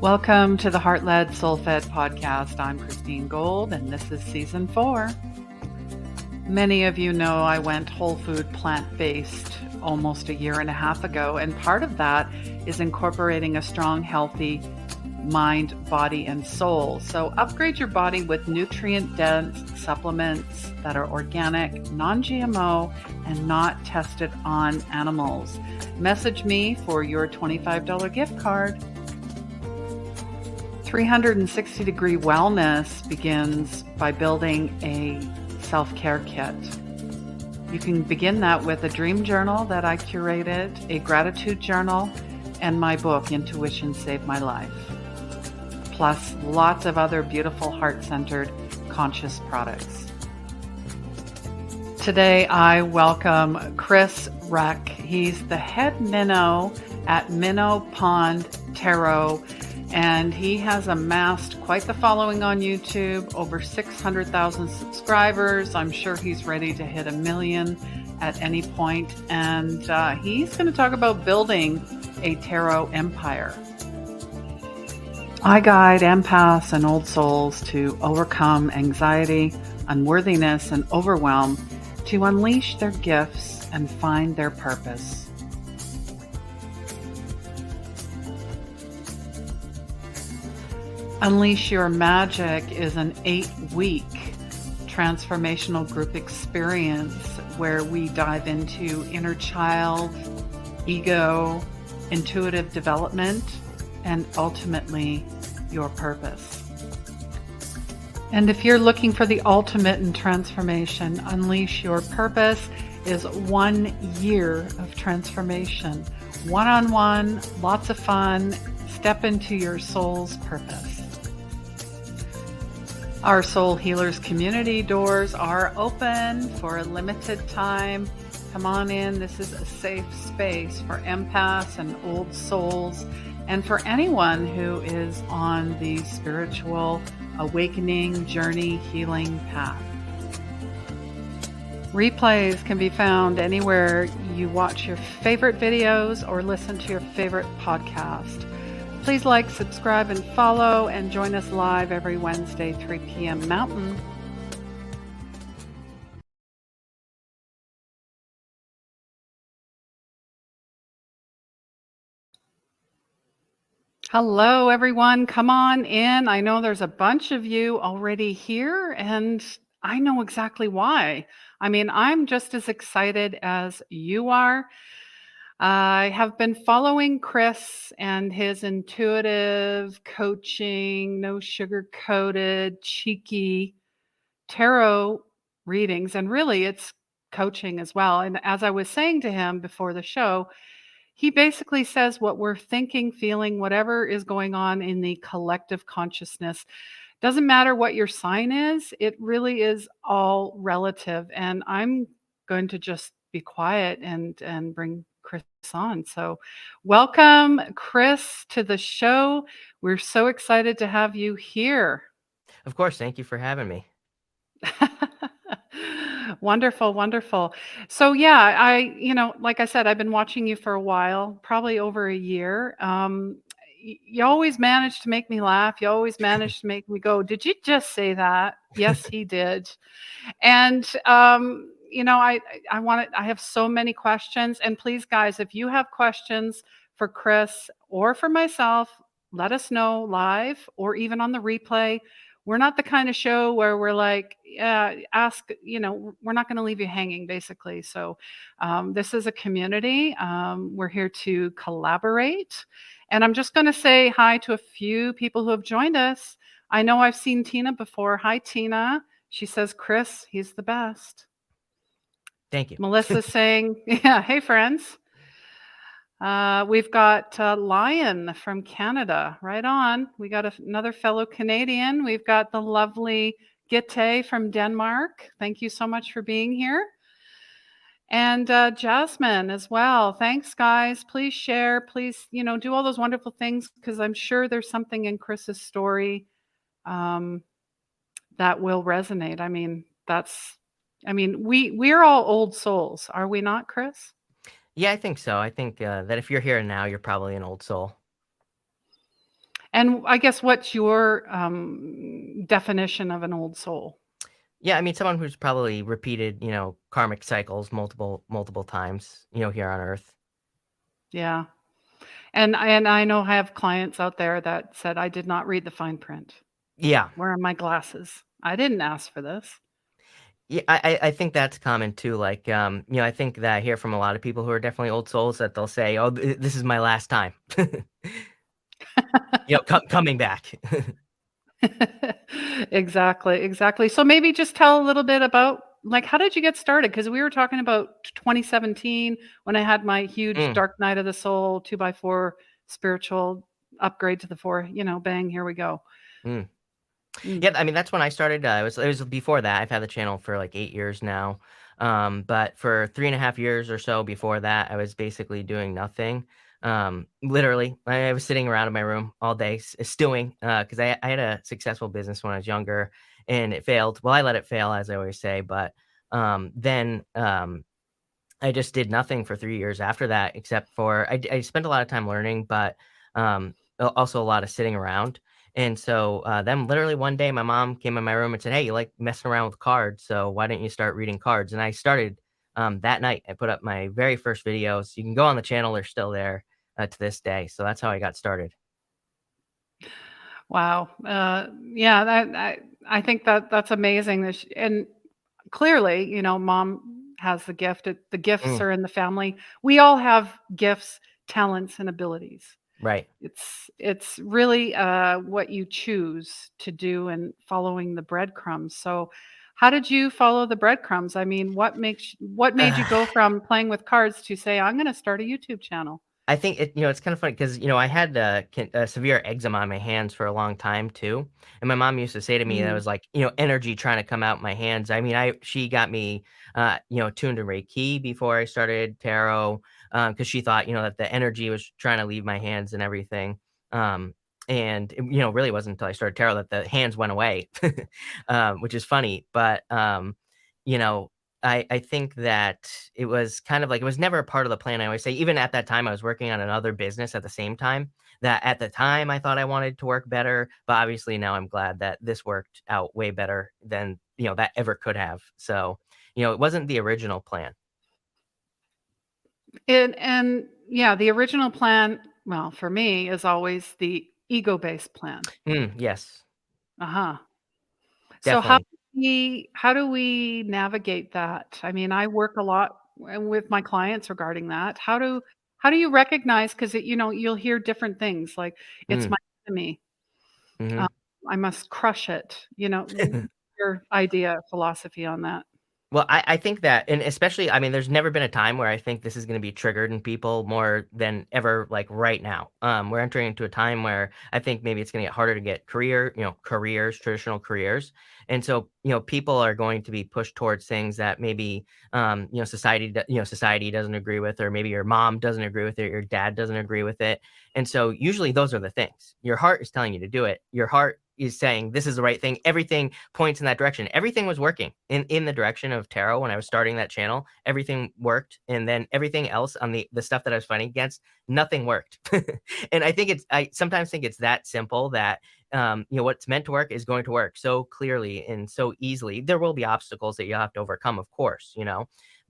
Welcome to the Heart-Led Soul-Fed podcast. I'm Christine Gold, and this is season 4. Many of you know I went whole food plant-based almost a year and a half ago, and part of that is incorporating a strong, healthy mind, body, and soul. So upgrade your body with nutrient-dense supplements that are organic, non-GMO, and not tested on animals. Message me for your $25 gift card. 360-degree wellness begins by building a self-care kit. You can begin that with a dream journal that I curated, a gratitude journal, and my book, Intuition Saved My Life. Plus lots of other beautiful heart-centered conscious products. Today I welcome Chris Reck. He's the head Minnow at Minnow Pond Tarot, and he has amassed quite the following on YouTube, over 600,000 subscribers. I'm sure he's ready to hit 1 million at any point, and he's going to talk about building a tarot empire. I guide empaths and old souls to overcome anxiety, unworthiness, and overwhelm to unleash their gifts and find their purpose. Unleash Your Magic is an 8-week transformational group experience where we dive into inner child, ego, intuitive development, and ultimately your purpose. And if you're looking for the ultimate in transformation, Unleash Your Purpose is 1 year of transformation. One-on-one, lots of fun, step into your soul's purpose. Our Soul Healers community doors are open for a limited time. Come on in. This is a safe space for empaths and old souls, and for anyone who is on the spiritual awakening journey healing path. Replays can be found anywhere you watch your favorite videos or listen to your favorite podcast. Please like, subscribe, and follow, and join us live every Wednesday, 3 p.m. Mountain. Hello, everyone. Come on in. I know there's a bunch of you already here, and I know exactly why. I mean, I'm just as excited as you are. I have been following Chris and his intuitive coaching, no sugar-coated, cheeky tarot readings, and really it's coaching as well. And as I was saying to him before the show, he basically says what we're thinking, feeling, whatever is going on in the collective consciousness. Doesn't matter what your sign is, it really is all relative. And I'm going to just be quiet and bring Chris on. So welcome, Chris, to the show. We're so excited to have you here. Of course. Thank you for having me. Wonderful, wonderful. So yeah, like I said, I've been watching you for a while, probably over a year. You always manage to make me laugh. You always manage to make me go, "Did you just say that?" Yes, he did. And I have so many questions. And please, guys, if you have questions for Chris or for myself, let us know live or even on the replay. We're not the kind of show where we're like, yeah, ask, we're not going to leave you hanging, basically. So this is a community. We're here to collaborate. And I'm just going to say hi to a few people who have joined us. I know I've seen Tina before. Hi, Tina. She says, Chris, he's the best. Thank you. Melissa's saying, yeah, hey, friends. We've got Lion from Canada. Right on. We got another fellow Canadian. We've got the lovely Gitte from Denmark. Thank you so much for being here. And Jasmine as well. Thanks, guys. Please share. Please, do all those wonderful things, because I'm sure there's something in Chris's story that will resonate. I mean, we're all old souls, are we not, Chris? Yeah, I think so. I think that if you're here now, you're probably an old soul. And I guess what's your definition of an old soul? Yeah, I mean, someone who's probably repeated, karmic cycles multiple times, here on Earth. Yeah. And I know I have clients out there that said, I did not read the fine print. Yeah. Where are my glasses? I didn't ask for this. Yeah, I think that's common too. Like, I think that I hear from a lot of people who are definitely old souls that they'll say, "Oh, this is my last time," coming back. Exactly, exactly. So maybe just tell a little bit about like how did you get started? Because we were talking about 2017 when I had my huge Mm, dark night of the soul 2x4 spiritual upgrade to the four, bang, here we go. mm. Mm. Yeah, I mean, that's when I started. It was before that. I've had the channel for like 8 years now. But for 3.5 years or so before that, I was basically doing nothing. Literally, I was sitting around in my room all day, stewing, because I had a successful business when I was younger, and it failed. Well, I let it fail, as I always say. But then I just did nothing for 3 years after that, except for I spent a lot of time learning, but, also a lot of sitting around, and so, then literally one day, my mom came in my room and said, "Hey, you like messing around with cards, so why don't you start reading cards?" And I started, that night. I put up my very first videos. You can go on the channel, they're still there, to this day, so that's how I got started. Wow. Yeah, I think that that's amazing. And clearly, mom has the gift. The gifts Mm, are in the family. We all have gifts, talents, and abilities. right. It's really, what you choose to do and following the breadcrumbs. So, how did you follow the breadcrumbs? I mean, what made you go from playing with cards to say, "I'm gonna start a YouTube channel"? I think it's kind of funny because I had severe eczema on my hands for a long time too, and my mom used to say to me that it Mm. was like energy trying to come out my hands. I mean, I she got me tuned to Reiki before I started tarot because she thought that the energy was trying to leave my hands and everything. Um, and it, really wasn't until I started tarot that the hands went away, which is funny. But you know, I think that it was kind of like it was never a part of the plan. I always say, even at that time, I was working on another business at the same time. That at the time I thought I wanted to work better, but obviously now I'm glad that this worked out way better than that ever could have. So, it wasn't the original plan. And yeah, the original plan, well, for me, is always the ego-based plan. Yes, Uh-huh. So definitely. how do we navigate that? I mean, I work a lot with my clients regarding that. How do you recognize because you'll hear different things like it's Mm, my enemy. hmm Um, I must crush it. Your idea, philosophy on that. Well, I think that and especially, I mean, there's never been a time where I think this is gonna be triggered in people more than ever, like, right now. We're entering into a time where I think maybe it's gonna get harder to get careers, traditional careers, and so, people are going to be pushed towards things that maybe, society doesn't agree with, or maybe your mom doesn't agree with it, your dad doesn't agree with it, and so, usually, those are the things. Your heart is telling you to do it. Your heart is saying, "This is the right thing." Everything points in that direction. Everything was working in the direction of tarot when I was starting that channel. Everything worked, and then everything else on the stuff that I was fighting against, nothing worked. And I sometimes think it's that simple that what's meant to work is going to work so clearly and so easily. There will be obstacles that you'll have to overcome, of course,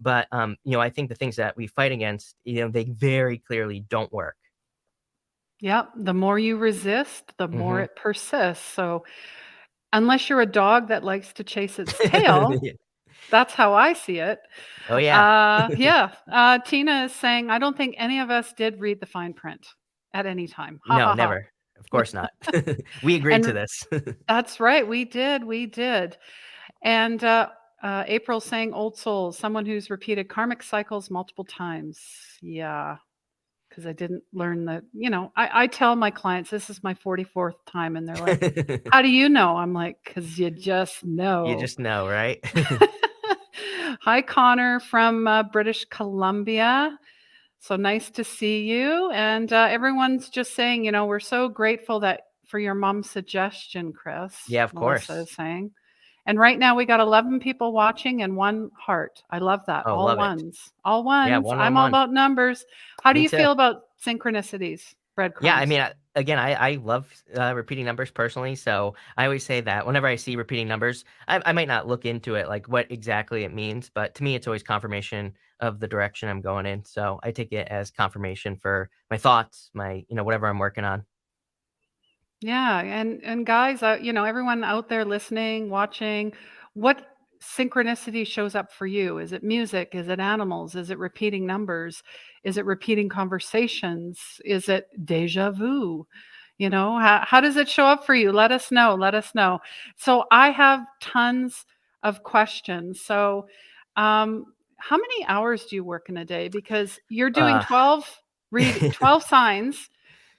but I think the things that we fight against, they very clearly don't work. Yep, the more you resist, the more Hmm it persists. So, unless you're a dog that likes to chase its tail, that's how I see it. Oh yeah. Yeah, Tina is saying, "I don't think any of us did read the fine print at any time." Ha No, ha ha. never. Of course not. We agreed to And this. that's right, we did. And, April's saying, "Old souls, someone who's repeated karmic cycles multiple times." Yeah, because I didn't learn I tell my clients, "This is my 44th time," and they're like, "How do you know?" I'm like, "'Cause you just You know." just know, right? Hi, Connor from, British Columbia. So nice to see you, and, everyone's just saying, "We're so grateful that for your mom's suggestion, Chris," Yeah, of Melissa course. is saying. And right now we got 11 people watching and 1 heart. I love that. Oh, All love it. ones. All Yeah, ones. I'm all 111. about numbers. How do Me you too. feel about synchronicities, Yeah, I breadcrumbs? mean, again, I love, repeating numbers personally, so I always say that whenever I see repeating numbers, I might not look into it, like, what exactly it means, but to me, it's always confirmation of the direction I'm going in, so I take it as confirmation for my thoughts, my whatever I'm working on. Yeah, and guys, everyone out there listening, watching, what synchronicity shows up for you? Is it music? Is it animals? Is it repeating numbers? Is it repeating conversations? Is it deja vu? How does it show up for you? Let us know. Let us know. So I have tons of questions. So, how many hours do you work in a day? Because you're doing Uh 12 signs,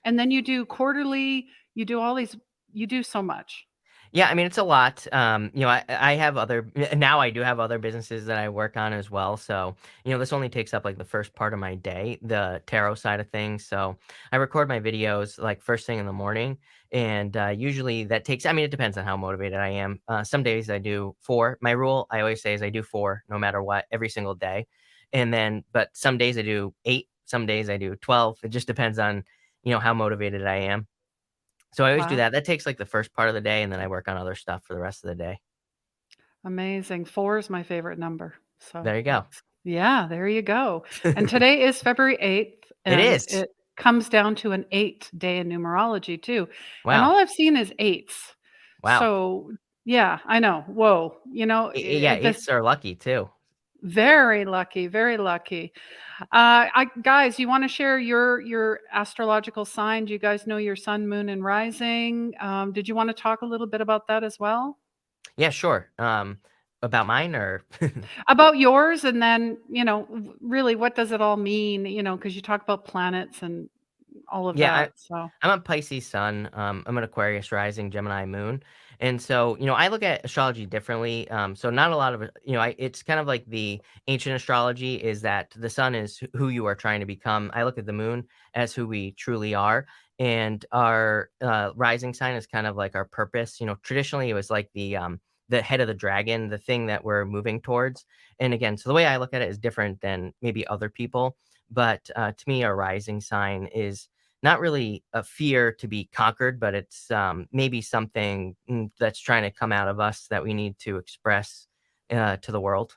and then you do quarterly, you do all these, you do so much. Yeah, I mean, it's a lot. I have other now I do have other businesses that I work on as well. So, this only takes up like the first part of my day, the tarot side of things. So, I record my videos like first thing in the morning, and usually that takes. I mean, it depends on how motivated I am. Some days I do four. My rule I always say is I do four no matter what every single day, and then but some days I do eight. Some days I do 12. It just depends on how motivated I am. So I always do Wow, that. That takes, like, the first part of the day, and then I work on other stuff for the rest of the day. amazing. 4 is my favorite number. So There you go. that's, yeah, there you go. And today is February 8th, It and is. it comes down to an 8 day in numerology too. And Wow. all I've seen is eights. Wow. So, yeah, I know. Whoa. Yeah, This 8s are lucky too. very lucky, very lucky. I guys, you wanna share your astrological sign? Do you guys know your sun, moon, and rising? Did you wanna talk a little bit about that as well? Yeah, sure. About mine or About yours, and then, really, what does it all mean, because you talk about planets and all of Yeah, that, so I'm a Pisces sun. I'm an Aquarius rising, Gemini moon, and so I look at astrology differently. So not a lot of it, it's kind of like the ancient astrology is that the sun is who you are trying to become. I look at the moon as who we truly are, and our rising sign is kind of like our purpose. Traditionally it was like the head of the dragon, the thing that we're moving towards. And again, so the way I look at it is different than maybe other people. But to me, our rising sign is not really a fear to be conquered, but it's, maybe something, that's trying to come out of us that we need to express, to the world.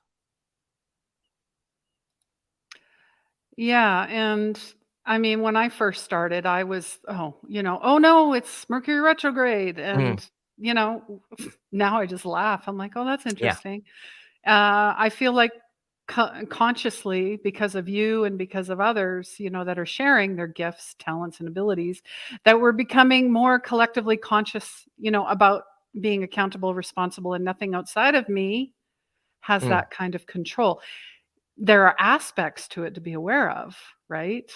yeah, and, I mean, when I first started, I was, "Oh, no, it's Mercury retrograde," Mm, and, you know, now I just laugh. I'm like, "Oh, that's yeah, interesting." I feel like consciously, because of you and because of others, that are sharing their gifts, talents, and abilities, that we're becoming more collectively conscious, about being accountable, responsible, and nothing outside of me has mm. that kind of control. There are aspects to it to be aware of, right?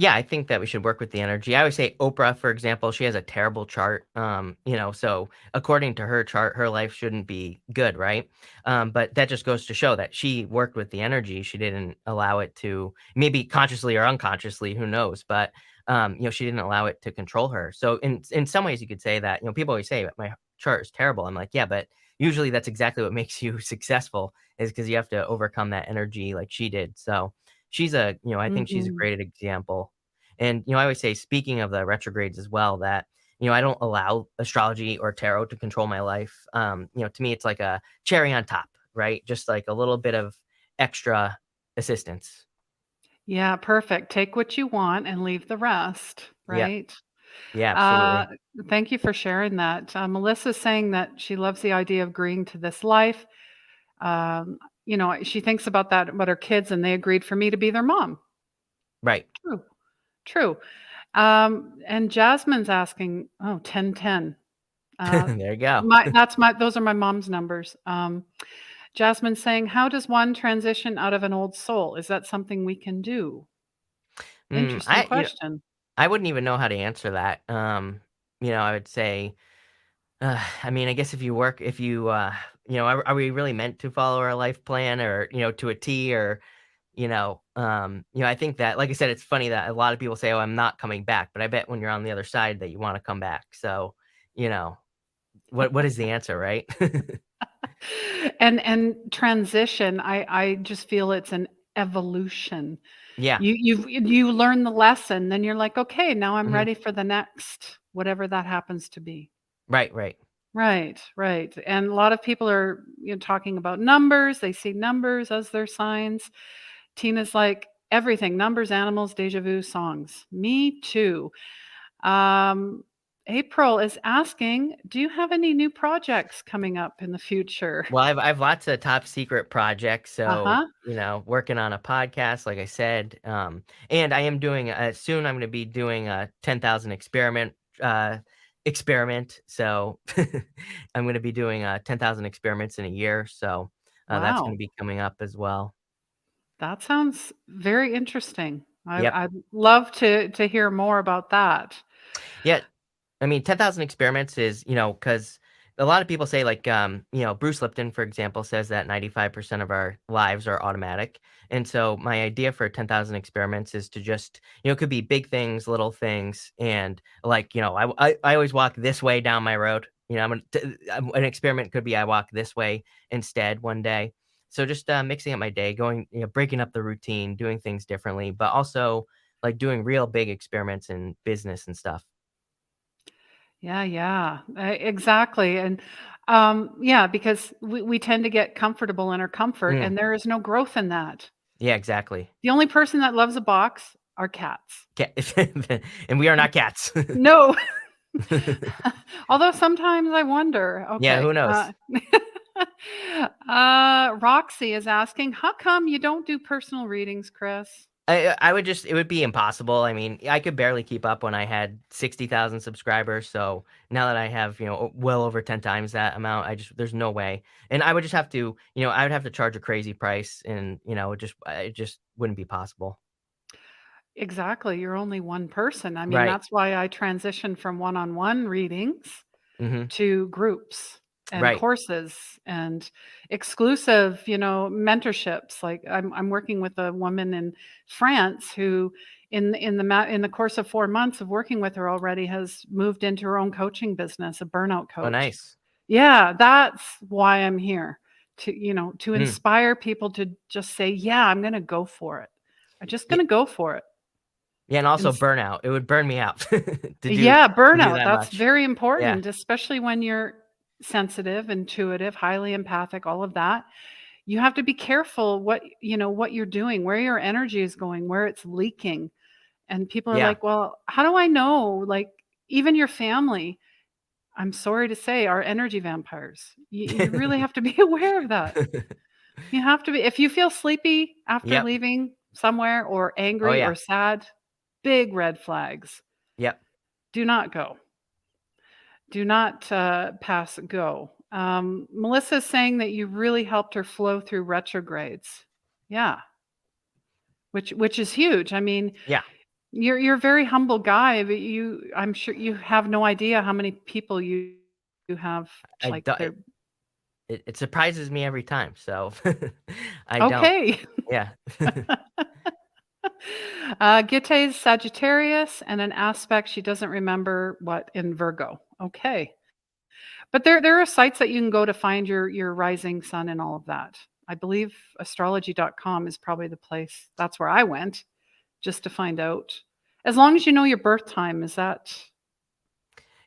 Yeah, I think that we should work with the energy. I always say Oprah, for example, she has a terrible chart. So according to her chart, her life shouldn't be good, right? But that just goes to show that she worked with the energy. She didn't allow it to, maybe consciously or unconsciously, who knows? But she didn't allow it to control her. So in some ways, you could say that. People always say my chart is terrible. I'm like, yeah, but usually that's exactly what makes you successful is because you have to overcome that energy like she did. So I think she's a Mhm. great example. And, I always say, speaking of the retrogrades as well, that, I don't allow astrology or tarot to control my life. To me, it's like a cherry on top, right? Just like a little bit of extra assistance. Yeah, perfect. Take what you want and leave the rest, Yeah. right? Yeah, Uh, absolutely. Thank you for sharing that. Melissa's saying that she loves the idea of agreeing to this life. She thinks about that about her kids, and they agreed for me to be their mom. Right. True, true. And Jasmine's asking, oh, 1010. Uh, There you go. those are my mom's numbers. Jasmine's saying, how does one transition out of an old soul? Is that something we can do? Mm, Interesting I, you know, question. I wouldn't even know how to answer that. I would say, I mean, I guess if you, are we really meant to follow our life plan or, to a T or, I think that, like I said, it's funny that a lot of people say, "Oh, I'm not coming back," but I bet when you're on the other side that you wanna come back. So, you know, what is the answer, right? And transition, I just feel it's an evolution. Yeah. You learn the lesson, then you're like, "Okay, now I'm Mhm. ready for the next," whatever that happens to be. Right, right. Right, right, and a lot of people are, talking about numbers, they see numbers as their signs. Tina's like, "Everything, numbers, animals, déjà vu, songs." Me too. Um, April is asking, "Do you have any new projects coming up in the future?" Well, I've lots of top secret projects, so, Uh-huh. working on a podcast, like I said, and I am doing, soon I'm gonna be doing a 10,000 uh, experiment, so I'm gonna be doing, 10,000 experiments in a year, so, that's gonna Wow. be coming up as well. That sounds very interesting. Yep. I'd love to hear more about that. Yeah, I mean, 10,000 experiments is, because a lot of people say, like, Bruce Lipton, for example, says that 95% of our lives are automatic. And so my idea for 10,000 experiments is to just, it could be big things, little things. And like, I always walk this way down my road. An experiment could be I walk this way instead one day. So just mixing up my day, going, breaking up the routine, doing things differently, but also like doing real big experiments in business and stuff. Yeah, yeah, exactly, and, yeah, because we tend to get comfortable in our comfort, Mm, and there is no growth in that. yeah, exactly. The only person that loves a box are cats. Cat and we are not cats. No. Although sometimes I wonder, Yeah, who okay, knows? Roxy is asking, "How come you don't do personal readings, Chris?" I would just it would be impossible. I mean, I could barely keep up when I had 60,000 subscribers, so now that I have, well over 10 times that amount, there's no way. And I would just have to, I would have to charge a crazy price and, it just wouldn't be possible. Exactly, you're only one person. I mean, Right. that's why I transitioned from one-on-one readings Mhm. to groups and Right. courses and exclusive, mentorships. Like I'm working with a woman in France who in the course of 4 months of working with her already has moved into her own coaching business, a burnout Oh, coach. nice. Yeah, that's why I'm here to Mm. inspire people to just say, "Yeah, I'm going to go for it. I'm just going Ye to go for it." Yeah, and And also burnout. It would burn me out yeah, to do burnout, that that's much. very Yeah. important, especially when you're sensitive, intuitive, highly empathic, all of that. You have to be careful what you're doing, where your energy is going, where it's leaking. And people are Yeah. like, "Well, how do I know?" Like even your family, I'm sorry to say, are energy vampires. You really have to be aware of that. You have to be if you feel sleepy after Yep. leaving somewhere or Oh, angry yeah. or sad, big red flags. Yep. Do not go. Do not, pass go. Melissa's saying that you really helped her flow through retrogrades. Yeah, which is huge. I mean, Yeah. you're a very humble guy, but I'm sure you have no idea how many people you have, I like, do they're it surprises me every time, so I don't. okay. Yeah. Gite's Sagittarius and an aspect she doesn't remember what in Virgo. Okay. But there are sites that you can go to find your rising sun and all of that. I believe astrology.com is probably the place. That's where I went just to find out. As long as you know your birth time, is that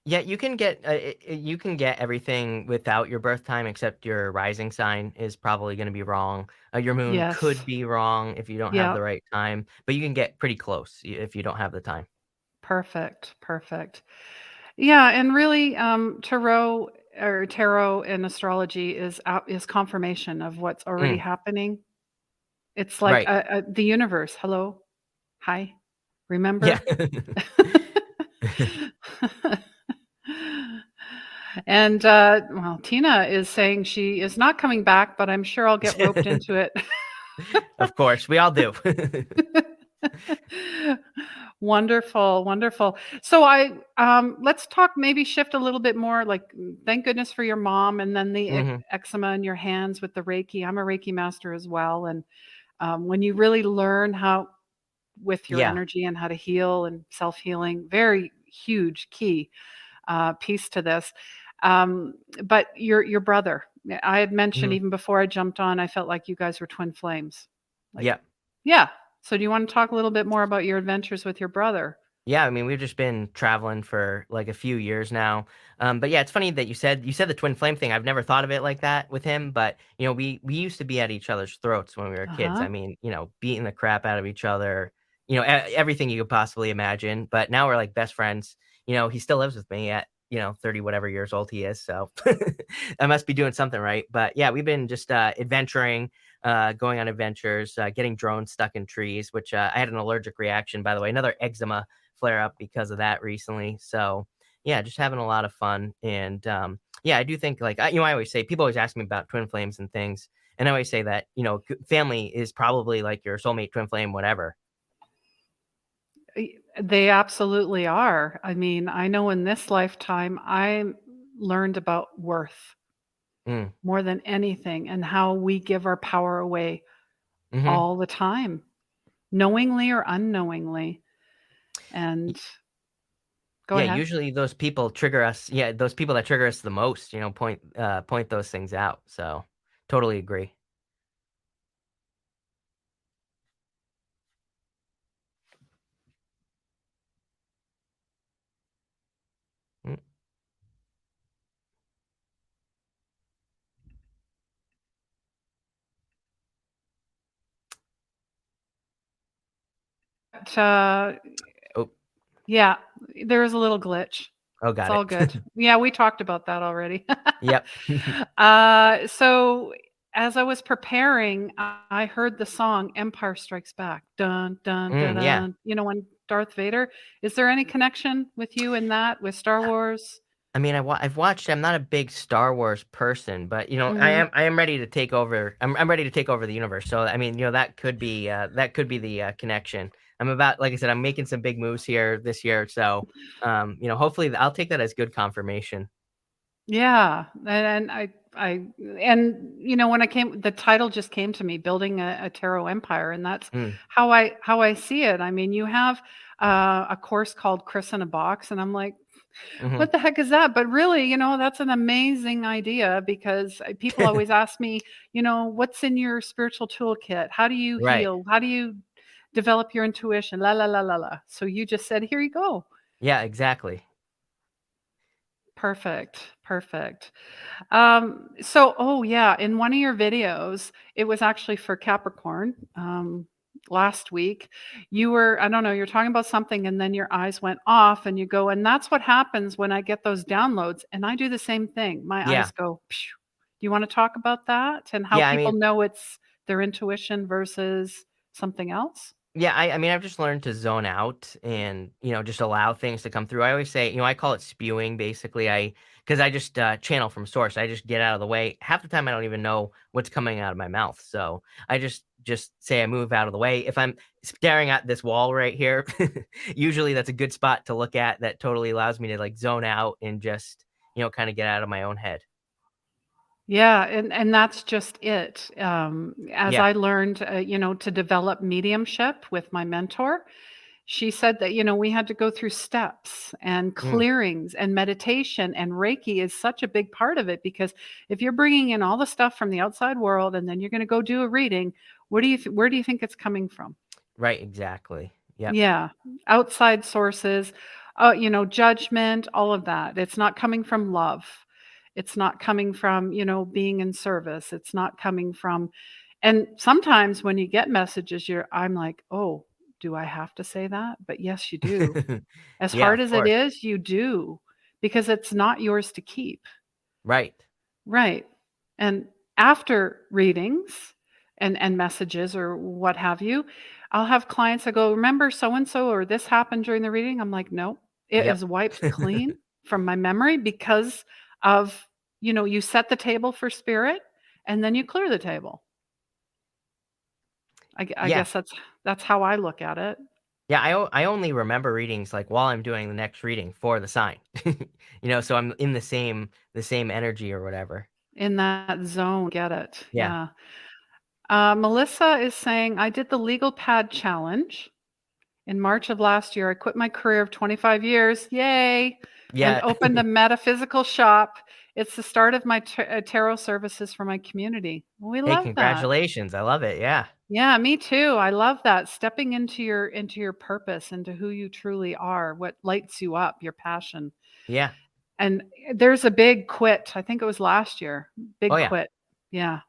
Yeah, you can get everything without your birth time except your rising sign is probably gonna be wrong. Your moon yes. could be wrong if you don't have Yeah. the right time, but you can get pretty close if you don't have the time. Perfect. Perfect. Yeah, and really tarot and astrology is confirmation of what's already Mm, happening. It's like right. the universe. Hello. Hi. Yeah. Remember? And, well, Tina is saying she is not coming back, but I'm sure I'll get roped into it. Of course, we all do. Wonderful, wonderful. So let's talk maybe shift a little bit more, like, thank goodness for your mom and then the Mhm. eczema in your hands with the Reiki. I'm a Reiki master as well, and, when you really learn how with your Yeah. energy and how to heal and self-healing, very huge key. Piece to this. But your brother, I had mentioned Mhm. even before I jumped on, I felt like you guys were twin flames. Like Yep. Yeah. So do you wanna talk a little bit more about your adventures with your brother? Yeah, I mean, we've just been traveling for like a few years now. But yeah, it's funny that you said the twin flame thing. I've never thought of it like that with him, but we used to be at each other's throats when we were kids. Uh-huh. I mean, beating the crap out of each other, everything you could possibly imagine. But now we're like best friends. He still lives with me at 30 whatever years old he is, so I must be doing something right. But yeah, we've been just adventuring, going on adventures, getting drones stuck in trees, which I had an allergic reaction, by the way, another eczema flare up because of that recently. So yeah, just having a lot of fun. And yeah, I do think like I always say people always ask me about twin flames and things, and I always say that family is probably like your soulmate, twin flame, whatever. They absolutely are. I mean, I know in this lifetime, I learned about worth Mm. more than anything and how we give our power away Hmm. all the time, knowingly or unknowingly. And go Yeah, ahead. usually those people trigger us. Yeah, those people that trigger us the most, point those things out. So totally agree. Mm. But, Oh, yeah, there is a little glitch. oh, It's got all it. good. Yeah, we talked about that already. Yep. So as I was preparing, I heard the song Empire Strikes Back. Dun, dun, dun, Yeah. dun. You know, when Darth Vader. Is there any connection with you in that, with Star Wars? I mean, I've watched. I'm not a big Star Wars person, but I Mhm. am ready to take over. I'm ready to take over the universe. So I mean, that could be the connection. I'm about, like I said, I'm making some big moves here this year. So hopefully I'll take that as good confirmation. Yeah, I and when I came the title just came to me, Building a Tarot Empire, and that's Mm, how I see it. I mean, you have, a course called Chris in a Box, and I'm like, hmm. "What the heck is that?" But really, that's an amazing idea because, people always ask me, "What's in your spiritual toolkit? How do you Right. heal? How do you develop your intuition? La la la la la." So you just said, "Here you go." Yeah. Exactly. Perfect, perfect. So oh yeah, in one of your videos, it was actually for Capricorn, last week, I don't know, you're talking about something and then your eyes went off and you go, and that's what happens when I get those downloads. And I do the same thing. My Yeah. eyes go, phew. Do you want to talk about that and how Yeah. I people mean, know it's their intuition versus something else? yeah, I mean, I've just learned to zone out and, just allow things to come through. I always say, I call it spewing basically. Because I just channel from source. I just get out of the way. Half the time, I don't even know what's coming out of my mouth. So I just say I move out of the way. If I'm staring at this wall right here, usually that's a good spot to look at. That totally allows me to like zone out and just, kind of get out of my own head. Yeah, and that's just it. As Yeah. I learned, to develop mediumship with my mentor, she said that, we had to go through steps and Mm, clearings and meditation, and Reiki is such a big part of it because if you're bringing in all the stuff from the outside world and then you're going to go do a reading, where do you think it's coming from? right. Exactly. Yep. Yeah, outside sources, judgment, all of that. It's not coming from love. It's not coming from, being in service. It's not coming from, and sometimes when you get messages, I'm like, "Oh, do I have to say that?" But yes, you do. As Yeah. hard Of as it course. is, you do, because it's not yours to keep. Right. Right. And after readings and messages or what have you, I'll have clients that go, "Remember so and so or this happened during the reading?" I'm like, "No, it Yep. is wiped clean from my memory because of, you set the table for spirit and then you clear the table." I Yeah. guess that's how I look at it, Yeah, I only remember readings, like, while I'm doing the next reading for the sign. So I'm in the same energy or whatever. in that zone. Get it. Yeah. Yeah. Melissa is saying, "I did the legal pad challenge. In March of last year, I quit my career of 25 years, yay, and Yeah. opened a metaphysical shop. It's the start of my tarot services for my community. We Hey, love that. congratulations. I love it. Yeah. Yeah, me too. I love that. Stepping into your purpose, into who you truly are, what lights you up, your passion. Yeah. And there's a big quit. I think it was last year. Oh, Big yeah. quit. Yeah.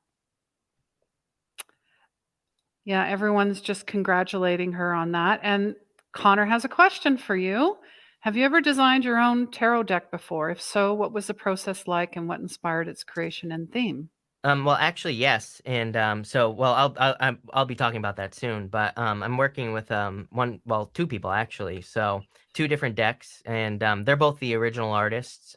Yeah, everyone's just congratulating her on that. And Connor has a question for you. Have you ever designed your own tarot deck before? If so, what was the process like and what inspired its creation and theme? Well, actually, yes, and well, I'll be talking about that soon. But I'm working with two people actually. So two different decks, and they're both the original artists.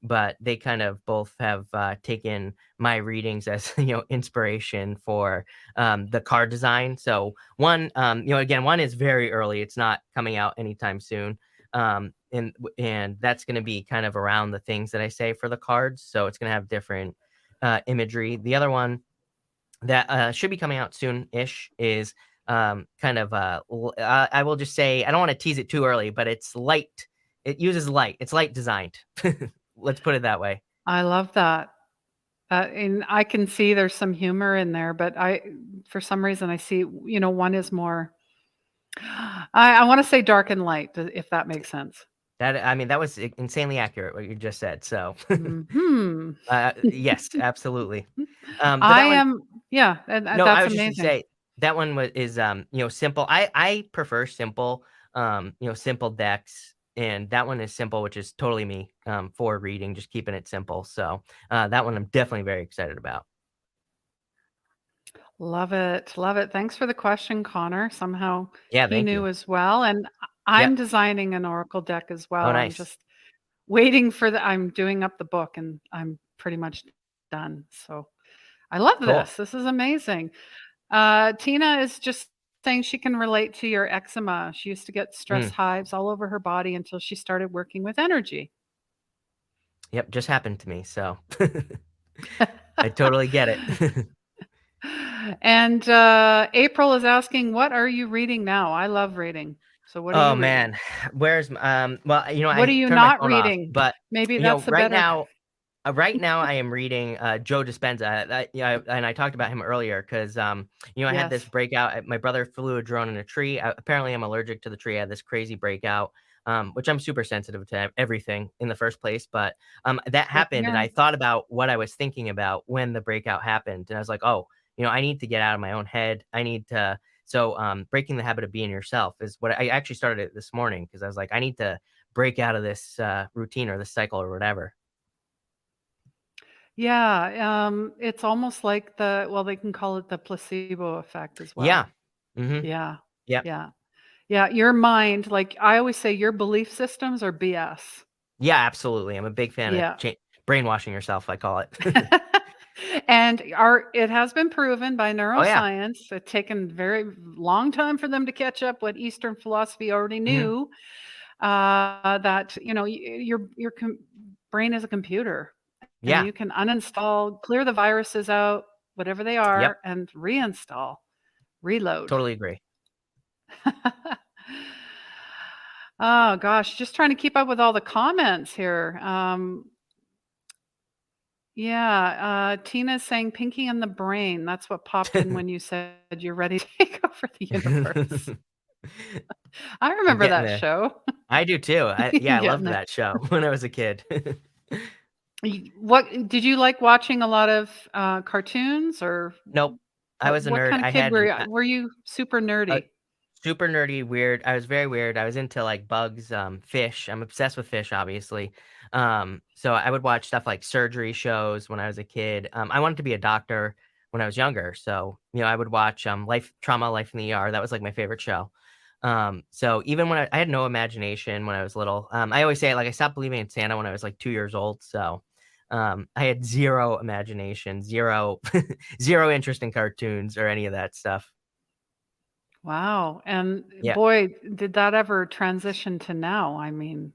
But they kind of both have taken my readings as inspiration for the card design. So one, again, one is very early; it's not coming out anytime soon. And that's going to be kind of around the things that I say for the cards. So it's going to have different imagery. The other one that should be coming out soon-ish is I will just say, I don't want to tease it too early, but it's light. It uses light. It's light designed. Let's put it that way. I love that. And I can see there's some humor in there, but for some reason, I see, one is more, I want to say dark and light, if that makes sense. I mean, that was insanely accurate what you just said. So, Hmm. yes, absolutely. But I that one, am, yeah, and no, I that's was just gonna amazing. say that one is simple. I prefer simple, simple decks, and that one is simple, which is totally me, for reading, just keeping it simple. So, that one I'm definitely very excited about. Love it. Love it. Thanks for the question, Connor. Somehow Yeah, he thank knew you. as well. And I'm Yep. designing an oracle deck as Oh, well. I'm nice. just waiting for I'm doing up the book and I'm pretty much done. So I love Cool. this. This is amazing. Tina is just saying she can relate to your eczema. She used to get stress Mm. hives all over her body until she started working with energy. Yep, just happened to me, so I totally get it. And April is asking, what are you reading now? I love reading. So what are Oh, you reading? man. Well, What are I you turned my not phone off, reading? but, Maybe that's a better. right now I am reading, Joe Dispenza, and I talked about him earlier 'cause, I had this Yes. breakout. My brother flew a drone in a tree. Apparently, I'm allergic to the tree. I had this crazy breakout, which I'm super sensitive to everything in the first place, but, that Same happened, and I here. thought about what I was thinking about when the breakout happened, and I was like, "Oh, I need to get out of my own head. I need to." So, breaking the habit of being yourself is what I actually started it this morning because I was like, "I need to break out of this, routine or this cycle or whatever." Yeah. It's almost like well, they can call it the placebo effect as Yeah. well. Mhm. Yeah. Yep. Yeah. Yeah. Your mind, like I always say, your belief systems are BS. Yeah, absolutely. I'm a big fan of Yeah. brainwashing yourself, I call it. And it has been proven by Oh, yeah. neuroscience. It's taken very long time for them to catch up what Eastern philosophy already Mhm. knew. That your brain is a computer, and Yeah. you can uninstall, clear the viruses out, whatever they Yep. are, and reinstall, reload. Totally agree. Oh gosh, just trying to keep up with all the comments here. Yeah, Tina's saying "Pinky and the Brain." That's what popped in when you said you're ready to take over the universe. I I'm remember getting that there. show. I do too. I Getting loved there. that show when I was a kid. What did you like watching a lot of cartoons or Nope. I was a what nerd. kind of I kid had were an you? Were you super a nerdy? super nerdy, weird. I was very weird. I was into like bugs, fish. I'm obsessed with fish, obviously. So I would watch stuff like surgery shows when I was a kid. I wanted to be a doctor when I was younger. So, I would watch Life in the ER. That was like my favorite show. So even when I had no imagination when I was little, I always say like I stopped believing in Santa when I was like 2 years old. So I had zero imagination, zero, zero interest in cartoons or any of that stuff. Wow. And Yeah. boy, did that ever transition to now? I mean,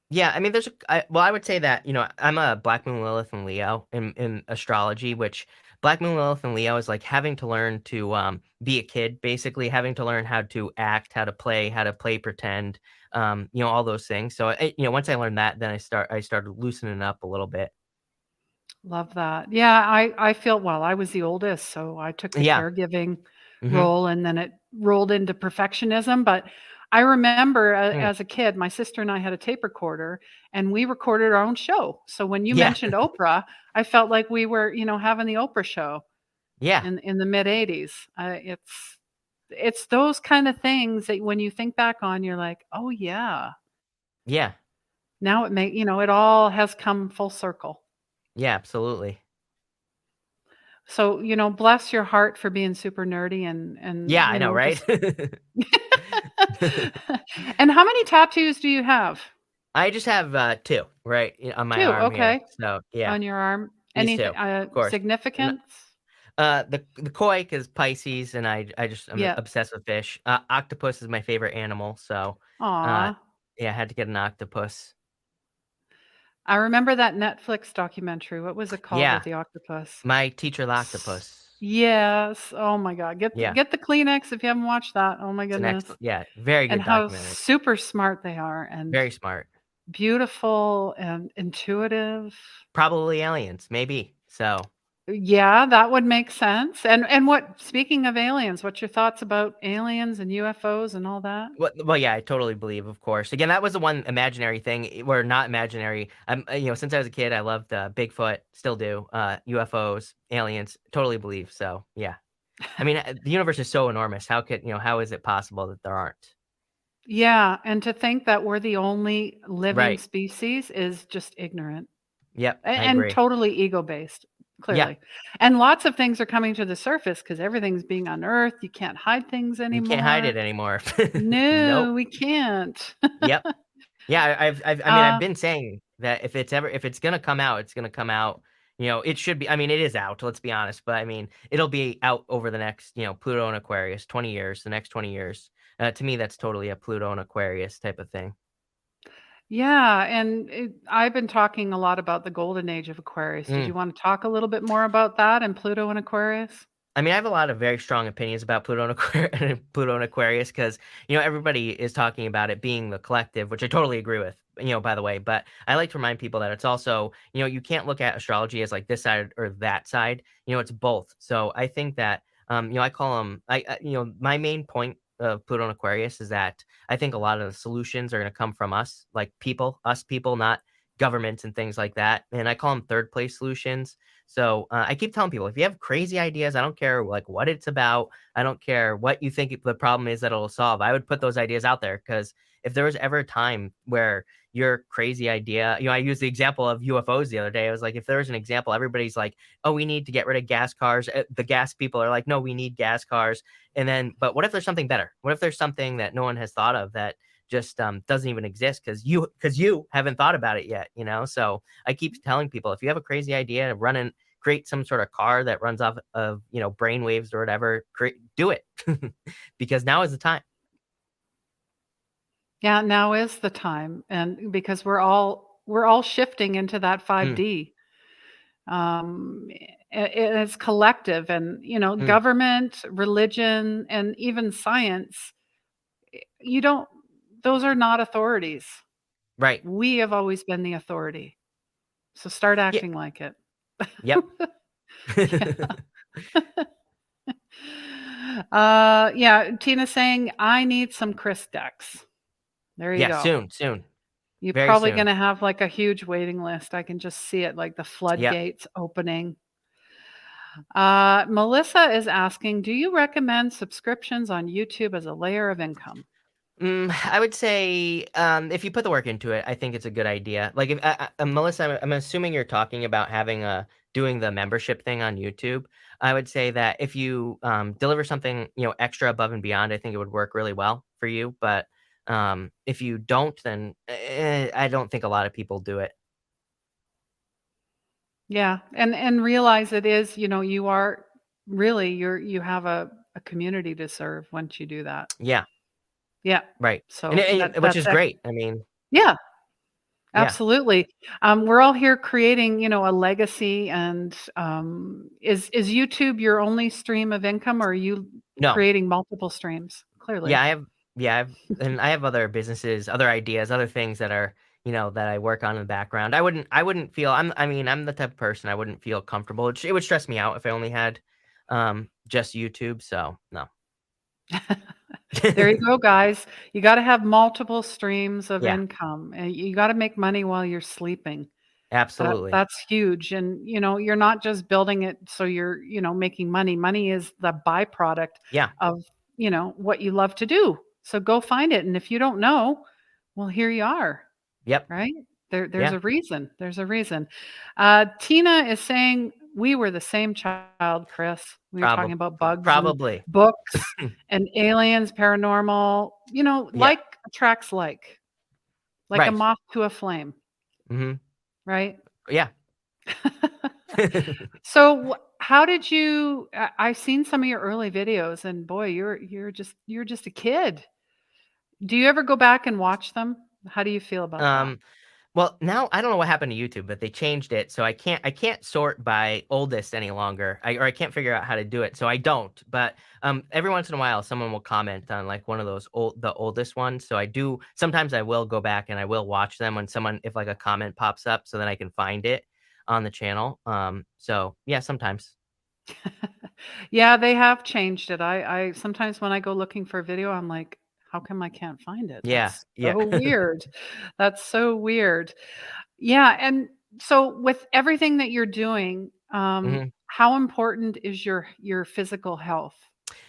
Yeah, I mean, I would say that, I'm a Black Moon Lilith and Leo in astrology, which Black Moon Lilith and Leo is like having to learn to be a kid, basically having to learn how to act, how to play pretend, all those things. So, once I learned that, then I started loosening up a little bit. Love that. Yeah, I feel well, I was the oldest, so I took the Yeah. caregiving Mhm. role, and then it rolled into perfectionism, but I remember Mm. as a kid, my sister and I had a tape recorder, and we recorded our own show. So when you Yeah. mentioned Oprah, I felt like we were, having the Oprah show Yeah. in the mid '80s. It's those kind of things that when you think back on, you're like, "Oh, yeah." Yeah. Now it all has come full circle. Yeah, absolutely. So, bless your heart for being super nerdy and Yeah, I know, right? just And how many tattoos do you have? I just have, 2, right, on my 2, arm here, okay, so, yeah, on your arm. these Anything 2, of course, and, significance? the koi is Pisces, and I'm Yeah. obsessed with fish. Octopus is my favorite animal, so, uh, Aw. yeah, I had to get an octopus. I remember that Netflix documentary. What was it called with Yeah, the octopus? My Teacher the S Octopus. Yes. Oh my god. Yeah, Get the Kleenex if you haven't watched that. Oh my it's an goodness. excellent yeah, very And good how documentary. super smart they are and Very smart. beautiful and intuitive. Probably aliens, maybe, so Yeah, that would make sense. And what speaking of aliens, what's your thoughts about aliens and UFOs and all that? well, yeah, I totally believe, of course. Again, that was the one imaginary thing, or not imaginary. Since I was a kid, I loved Bigfoot, still do. UFOs, aliens, totally believe. So, yeah. I mean, the universe is so enormous. How is it possible that there aren't? Yeah, and to think that we're the only living Right. species is just ignorant Yep. I and agree. totally ego-based, Yeah. clearly. And lots of things are coming to the surface because everything's being unearthed. You can't hide things You can't hide it anymore. anymore. Nope. No, we can't. Yep. Yeah, I've Uh, been saying that if it's gonna come out, it's gonna come out, it should be. I mean, it is out, let's be honest, but I mean, it'll be out over the next, Pluto and Aquarius, 20 years, the next 20 years. To me, that's totally a Pluto and Aquarius type of thing. yeah, and I've been talking a lot about the golden age of Aquarius. Did Mm. you want to talk a little bit more about that and Pluto and Aquarius? I mean, I have a lot of very strong opinions about Pluto and Aquarius because everybody is talking about it being the collective, which I totally agree with. By the way, but I like to remind people that it's also you can't look at astrology as like this side or that side. It's both. So I think that I call them. My main point of Pluto and Aquarius is that I think a lot of the solutions are going to come from us, like us people, not governments and things like that. And I call them third place solutions. So, I keep telling people, if you have crazy ideas, I don't care like what it's about. I don't care what you think the problem is that it'll solve. I would put those ideas out there because if there was ever a time where your crazy idea, I used the example of UFOs the other day. I was like, if there was an example, everybody's like, oh, we need to get rid of gas cars. The gas people are like, no, we need gas cars. But what if there's something better? What if there's something that no one has thought of that just doesn't even exist because you haven't thought about it yet, So I keep telling people if you have a crazy idea, create some sort of car that runs off of brain waves or whatever. Do it because now is the time. Yeah, now is the time, and because we're all shifting into that Mm, 5D. It's collective, and mm, government, religion, and even science. You don't; those are not authorities. right. We have always been the authority, so start Yeah. acting like it. Yep. Yeah. Yeah. Tina's saying I need some Chris decks. There you Yeah. go. Soon. Soon. You're Very probably soon. gonna have, like, a huge waiting list. I can just see it, like the Yep. floodgates opening. Melissa is asking, "Do you recommend subscriptions on YouTube as a layer of income?" I would say, if you put the work into it, I think it's a good idea. Like, if Melissa, I'm assuming you're talking about doing the membership thing on YouTube. I would say that if you deliver something extra above and beyond, I think it would work really well for you. But if you don't, then I don't think a lot of people do it. Yeah, and realize it is, you are really you have a community to serve once you do that. Yeah, Yeah. right, and, So and which is great. I mean, yeah, yeah, absolutely. We're all here creating, a legacy, and is YouTube your only stream of income, or are you no, creating multiple streams? yeah, Clearly. I have, yeah, I have other businesses, other ideas, other things that are that I work on in the background. I wouldn't feel I mean, I'm the type of person I wouldn't feel comfortable. It would stress me out if I only had just YouTube, so no. There you go, guys. You gotta have multiple streams of Yeah, income, and you gotta make money while you're sleeping. absolutely. That's huge, and, you're not just building it so you're, making money. Money is the byproduct Yeah. of, what you love to do. So go find it, and if you don't know, well, here you are. Yep. Right? There's Yeah. a reason. There's a reason. Tina is saying we were the same child, Chris. We were talking Probably. about bugs and Probably. books and aliens, paranormal. Yeah. Like attracts like a Right. moth to a flame, Mhm. right? Yeah. So how did you? I've seen some of your early videos, and boy, you're just a kid. Do you ever go back and watch them? How do you feel about that? Um, well, now I don't know what happened to YouTube, but they changed it, so I can't sort by oldest any longer. I can't figure out how to do it, so I don't. But every once in a while, someone will comment on like one of those the oldest ones. So I do sometimes I will go back and I will watch them when someone if like a comment pops up, so then I can find it on the channel. So yeah, sometimes. Yeah, they have changed it. I sometimes when I go looking for a video, I'm like, "How come I can't find it? Yeah, That's yeah. so weird." That's so weird. Yeah, and so with everything that you're doing, hmm how important is your physical health?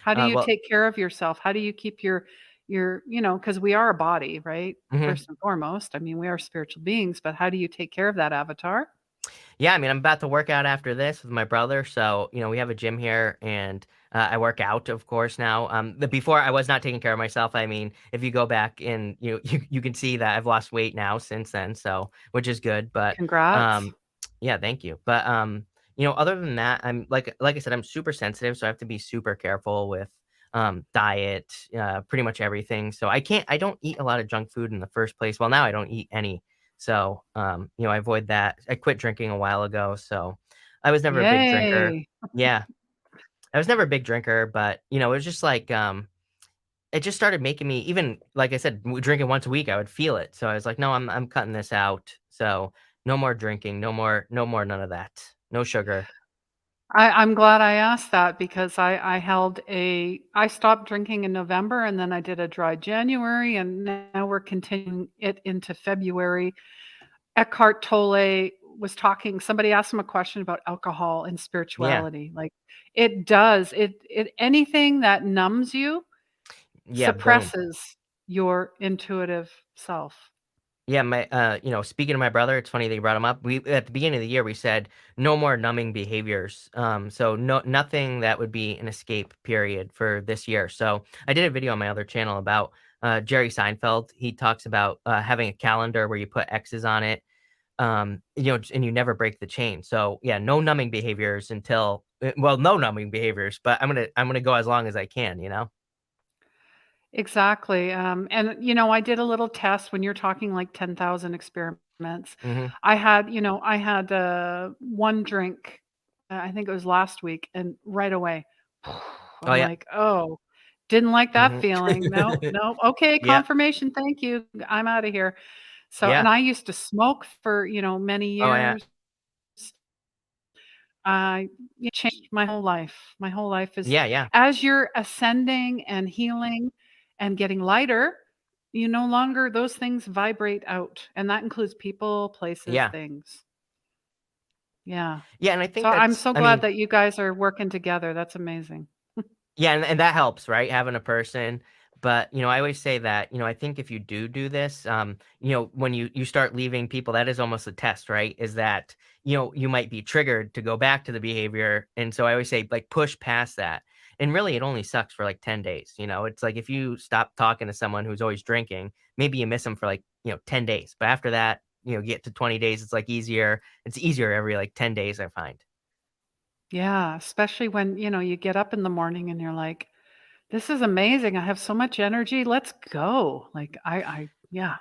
How do you well, take care of yourself? How do you keep your because we are a body, right? mhm. First and foremost. I mean, we are spiritual beings, but how do you take care of that avatar? Yeah, I mean, I'm about to work out after this with my brother. So, we have a gym here and I work out, of course, now. Before I was not taking care of myself. I mean, if you go back and you can see that I've lost weight now since then. So, which is good. But, Congrats. um, yeah, thank you. But, other than that, I'm like I said, I'm super sensitive. So I have to be super careful with, diet, pretty much everything. So I don't eat a lot of junk food in the first place. Well, now I don't eat any. So, I avoid that. I quit drinking a while ago, so I was never a big drinker. Yay. Yeah, I was never a big drinker, but, it was just like, it just started making me even like I said, drinking once a week, I would feel it. So I was like, "No, I'm cutting this out." So, no more drinking, no more none of that. No sugar. I'm glad I asked that because I stopped drinking in November and then I did a dry January and now we're continuing it into February. Eckhart Tolle was talking, somebody asked him a question about alcohol and Yeah. spirituality. Like it does, it anything that numbs you Yeah, boom. suppresses your intuitive self. Yeah, speaking of my brother, it's funny that you brought him up. We at the beginning of the year we said no more numbing behaviors. So nothing that would be an escape period for this year. So I did a video on my other channel about Jerry Seinfeld. He talks about having a calendar where you put X's on it. And you never break the chain. So yeah, no numbing behaviors until well, no numbing behaviors, but I'm gonna go as long as I can. Exactly, and, I did a little test when you're talking like 10,000 experiments. hmm I had, one drink, I think it was last week, and right away, Oh I'm yeah. like, "Oh, didn't like that hmm feeling. No, no, okay, yeah. confirmation, thank you, I'm out of here." So and Yeah. I used to smoke for, many Oh yeah. years. I It changed my whole life. My whole life is Yeah. Yeah. as you're ascending and healing and getting lighter, you no longer those things vibrate out, and that includes people, places, Yeah. things. Yeah. Yeah. And I So think I'm that's so I glad mean, that you guys are working together. That's amazing. yeah, and that helps, right? Having a person. But, I always say that, I think if you do this, when you start leaving people, that is almost a test, right? Is that, you might be triggered to go back to the behavior. And so I always say, like, push past that. And really, it only sucks for like 10 days. It's like if you stop talking to someone who's always drinking, maybe you miss them for like, 10 days. But after that, get to 20 days, it's like easier. It's easier every like 10 days, I find. Yeah, especially when, you get up in the morning and you're like, "This is amazing. I have so much energy. Let's go." Like I yeah.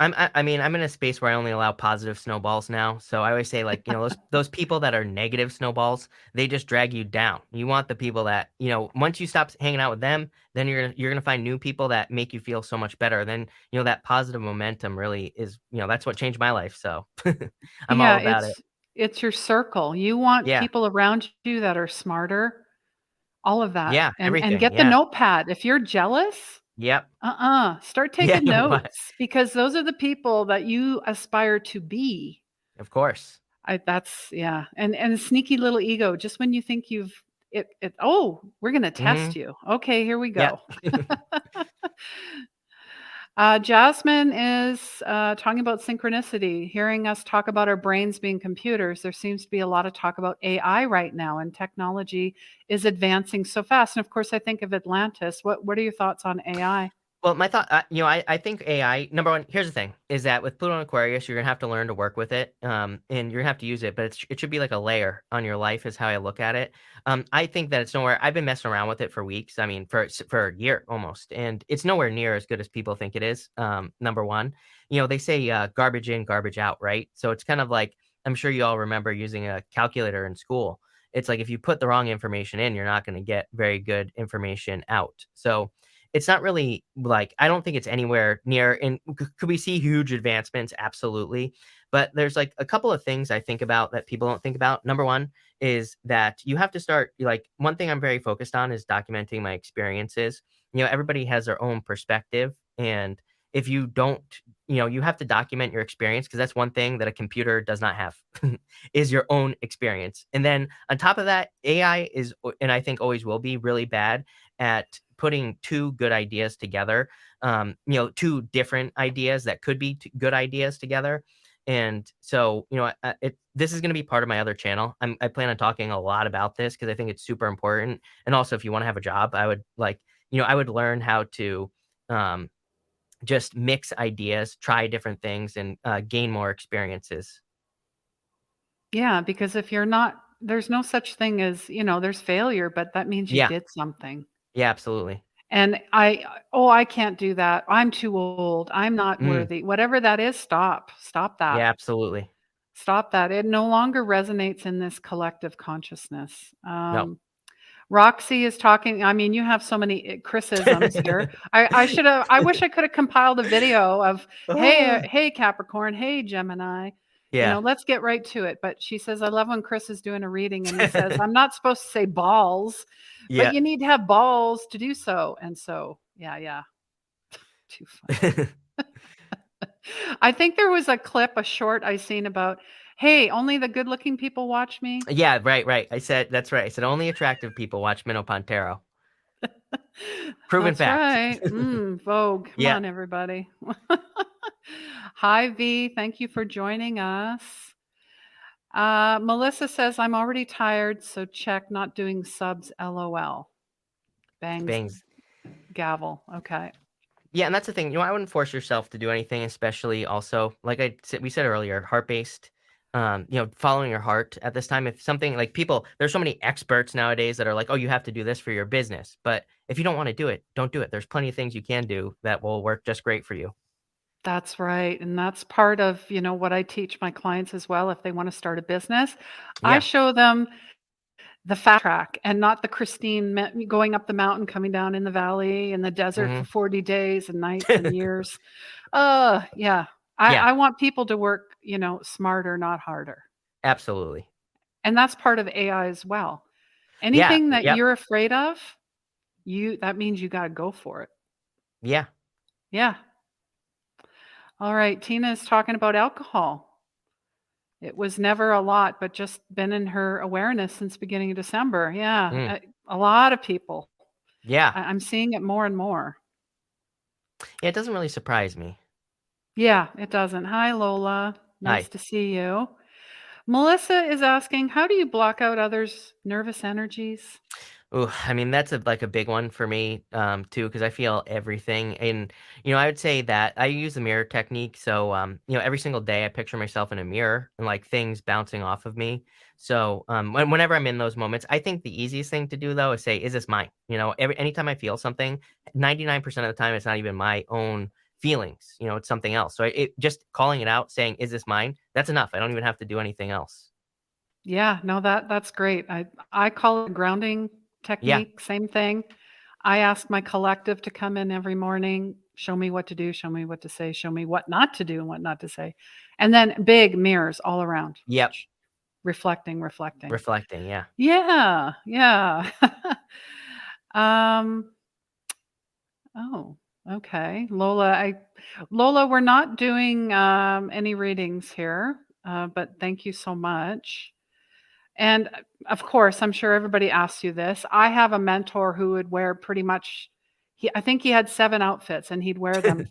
I mean, I'm in a space where I only allow positive snowballs now. So I always say, like, those people that are negative snowballs, they just drag you down. You want the people that, once you stop hanging out with them, then you're gonna find new people that make you feel so much better. Then, that positive momentum really is, that's what changed my life. So I'm all Yeah, about it. it's your circle. You want Yeah. people around you that are smarter, all of that. Yeah, And everything. get the Yeah. notepad. If you're jealous, Yep. start Yeah, taking what? notes because those are the people that you aspire to be. Of course. That's yeah. And sneaky little ego, just when you think oh, we're gonna test Mhm. you. Okay, here we Yep. go. Jasmine is talking about synchronicity, hearing us talk about our brains being computers. There seems to be a lot of talk about AI right now, and technology is advancing so fast. And of course, I think of Atlantis. What are your thoughts on AI? Well, my thought, I think AI, number one, here's the thing, is that with Pluto and Aquarius, you're gonna have to learn to work with it, and you're gonna have to use it, but it should be like a layer on your life, is how I look at it. I think that it's nowhere. I've been messing around with it for weeks. I mean, for a year almost, and it's nowhere near as good as people think it is. Number one, they say garbage in, garbage out, right? So it's kind of like, I'm sure you all remember using a calculator in school. It's like if you put the wrong information in, you're not going to get very good information out. So it's not really like, I don't think it's anywhere near. And could we see huge advancements? Absolutely. But there's like a couple of things I think about that people don't think about. Number one is that you have to start, like, one thing I'm very focused on is documenting my experiences. Everybody has their own perspective. And if you don't, you have to document your experience, because that's one thing that a computer does not have is your own experience. And then on top of that, AI is, and I think always will be, really bad at putting two good ideas together, two different ideas that could be good ideas together. And so, this is going to be part of my other channel. I plan on talking a lot about this because I think it's super important. And also, if you want to have a job, I would like, I would learn how to um, just mix ideas, try different things, and gain more experiences. Yeah, because if you're not, there's no such thing as, there's failure, but that means you Yeah. did something. Yeah, absolutely. And oh, I can't do that. I'm too old. I'm not Mm, worthy. Whatever that is, stop. Stop that. yeah, absolutely. Stop that. It no longer resonates in this collective consciousness. No. Roxy is talking. I mean, you have so many criticisms here. I should have. I wish I could have compiled a video of, hey, Ah, hey, Capricorn, hey, Gemini. yeah. Let's get right to it. But she says, I love when Chris is doing a reading and he says, I'm not supposed to say balls, but Yeah. you need to have balls to do so. And so, yeah, yeah, too funny. I think there was a clip, a short I seen about, hey, only the good-looking people watch me. Yeah, right, right. I said that's right. I said only attractive people watch Minnow. Proven That's fact. right. Vogue. Come Yeah. on, everybody. Hi, V. Thank you for joining us. Melissa says, I'm already tired, so check not doing subs, lol. Bangs Bangs. gavel. Okay. Yeah, and that's the thing. I wouldn't force yourself to do anything, especially also, like we said earlier, heart based. Following your heart at this time. If something like people, there's so many experts nowadays that are like, oh, you have to do this for your business. But if you don't want to do it, don't do it. There's plenty of things you can do that will work just great for you. That's right. And that's part of, what I teach my clients as well if they want to start a business. I Yeah. show them the fast track and not the going up the mountain, coming down in the valley, in the desert for Hmm. 40 days and nights and years. Yeah. Yeah. I want people to work, smarter, not harder. Absolutely. And that's part of AI as well. Yeah. Anything that Yep. you're afraid of, that means you got to go for it. Yeah. Yeah. All right. Tina is talking about alcohol. It was never a lot, but just been in her awareness since beginning of December. Yeah. Mm. A lot of people. Yeah. I'm seeing it more and more. Yeah. It doesn't really surprise me. Yeah, it doesn't. Hi, Lola. Nice Hi. to see you. Melissa is asking, how do you block out others' nervous energies? Ooh, I mean, that's like a big one for me, too, because I feel everything. And, I would say that I use the mirror technique. So, every single day I picture myself in a mirror and like things bouncing off of me. So, whenever I'm in those moments, I think the easiest thing to do though is say, is this mine? Anytime I feel something, 99% of the time, it's not even my own feelings. It's something else. So it just calling it out, saying, "Is this mine?" That's enough. I don't even have to do anything else. Yeah, no, that's great. I call it grounding Yeah. technique, same thing. I ask my collective to come in every morning, show me what to do, show me what to say, show me what not to do and what not to say. And then big mirrors all around, Yep. reflecting, reflecting. Reflecting. Yeah. Yeah, yeah. um, oh, okay. Lola, we're not doing any readings here, but thank you so much. And of course, I'm sure everybody asks you this. I have a mentor who would wear pretty much I think he had 7 outfits and he'd wear them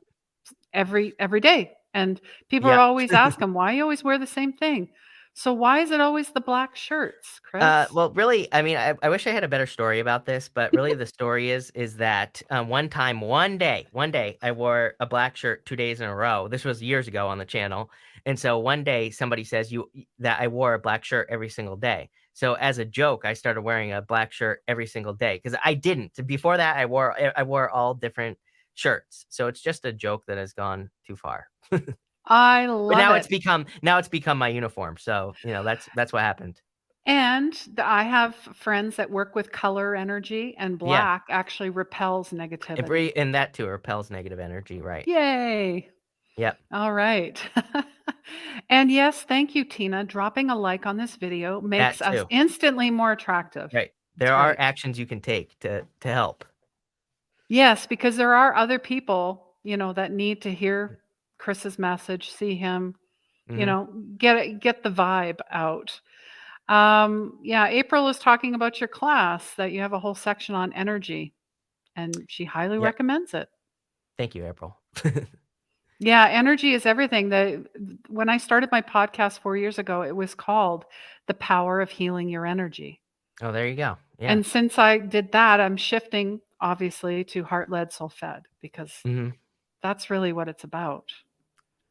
every day. And people are Yeah. always ask him, "Why you always wear the same thing?" So why is it always the black shirts, Chris? Well, really, I mean, I wish I had a better story about this, but really the story is that one time, one day, I wore a black shirt 2 days in a row. This was years ago on the channel, and so one day somebody says that I wore a black shirt every single day. So as a joke, I started wearing a black shirt every single day because I didn't before that. I wore all different shirts, so it's just a joke that has gone too far. I But love it. now it's become my uniform. So that's what happened. And I have friends that work with color energy, and Yeah. black actually repels negativity. And that too repels negative energy, right. Yay. Yep, All right. And yes, thank you, Tina. Dropping a like on this video makes that us too, instantly more attractive. right. There That's are right. actions you can take to help. Yes, because there are other people, that need to hear Chris's message, see him, Mhm, get the vibe out. Yeah, April was talking about your class that you have a whole section on energy, and she highly yep. recommends it. Thank you, April. Yeah, energy is everything. When I started my podcast 4 years ago, it was called The Power of Healing Your Energy. Oh, there you go. Yeah, And since I did that, I'm shifting obviously to heart led, soul fed because mhm, that's really what it's about.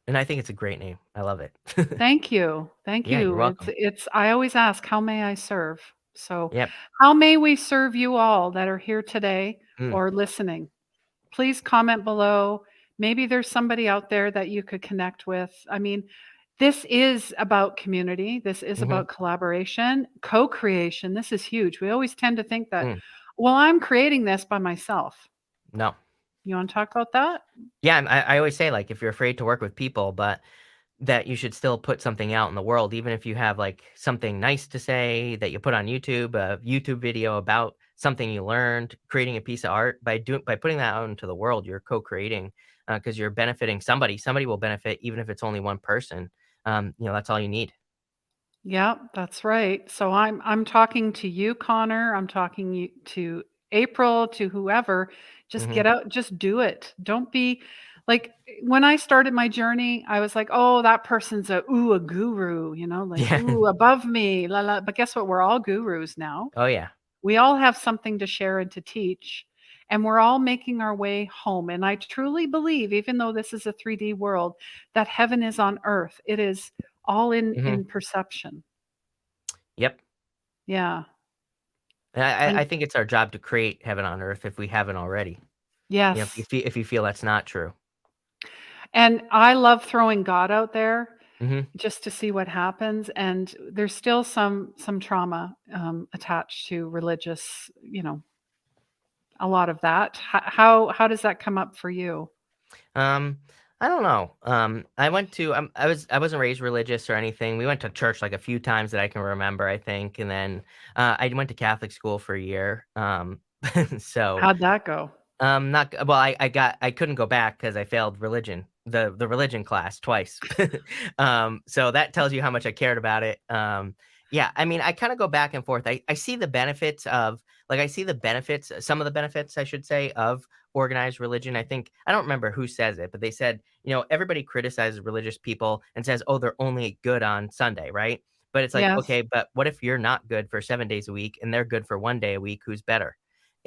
and I think it's a great name. I love it. Thank you. Thank Yeah, you're you. It's welcome. it's I always ask, how may I serve? So, Yep, how may we serve you all that are here today mm, or listening? Please comment below. Maybe there's somebody out there that you could connect with. I mean, this is about community. This is mhm, about collaboration, co-creation. This is huge. We always tend to think that, mm, well, I'm creating this by myself. no. You want to talk about that? Yeah, and I always say, like, if you're afraid to work with people, but that you should still put something out in the world, even if you have, like, something nice to say that you put on YouTube, a YouTube video about something you learned, creating a piece of art. By putting that out into the world, you're co-creating, because 'cause you're benefiting somebody. Somebody will benefit even if it's only one person. That's all you need. Yeah, that's right. So I'm talking to you, Connor. I'm talking to April, to whoever. Just Mhm. get out, just do it. Don't be like when I started my journey, I was like, oh, that person's a guru, like Yeah. ooh, above me, la la. But guess what? We're all gurus now. Oh, yeah. We all have something to share and to teach, and we're all making our way home. And I truly believe, even though this is a 3D world, that heaven is on earth. It is all Mhm. in perception. Yep. Yeah. And I And think it's our job to create heaven on earth if we haven't already. yes. If you feel that's not true. And I love throwing God out there Mhm. just to see what happens. And there's still some trauma attached to religious, a lot of that. How does that come up for you? Um, I don't know. I wasn't raised religious or anything. We went to church like a few times that I can remember, I think, and then I went to Catholic school for a year. So How'd that go? not g well, I couldn't go back because I failed religion, the religion class twice. So that tells you how much I cared about it. Yeah, I mean, I kinda go back and forth. I see the benefits of I see the benefits, some of the benefits, I should say, of organized religion. I don't remember who says it, but they said, everybody criticizes religious people and says, "Oh, they're only good on Sunday," right? But it's like, Yes. okay, but what if you're not good for 7 days a week and they're good for 1 day a week, who's better?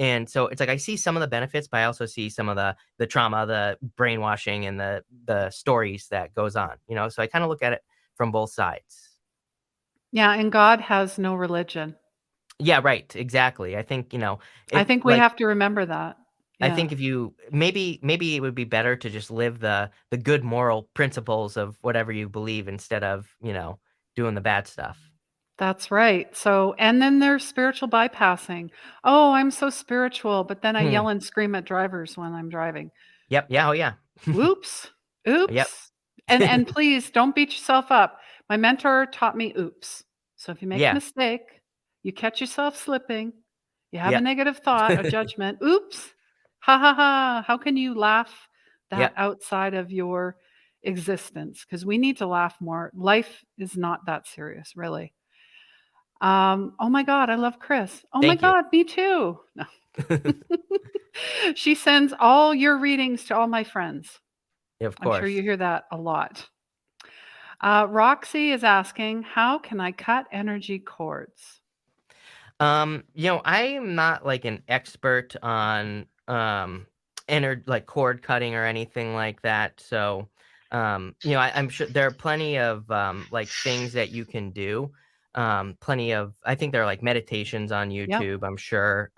And so it's like I see some of the benefits, but I also see some of the trauma, the brainwashing, and the stories that goes on. So I kind of look at it from both sides. Yeah, and God has no religion. Yeah, right. Exactly. I think I if think we like have to remember that. I Yeah, think if you maybe it would be better to just live the good moral principles of whatever you believe instead of, doing the bad stuff. that's right. So, and then there's spiritual bypassing. Oh, I'm so spiritual, but then I Hmm. yell and scream at drivers when I'm driving. Yep. Yeah. Oh, yeah. Oops. Yep. Oops. And please don't beat yourself up. My mentor taught me oops. So if you make a Yeah. mistake, you catch yourself slipping, you have a Yep. negative thought, a judgment, oops. Ha ha ha. How can you laugh that Yep. outside of your existence? Because we need to laugh more. Life is not that serious, really. Oh my God, I love Chris. Oh my Thank you. God, me too. No. She sends all your readings to all my friends. Of I'm sure course. you hear that a lot. Roxy is asking, how can I cut energy cords? I am not like an expert on like cord cutting or anything like that. So I'm sure there are plenty of like things that you can do. Plenty of I think there are like meditations on Yep, YouTube, I'm sure.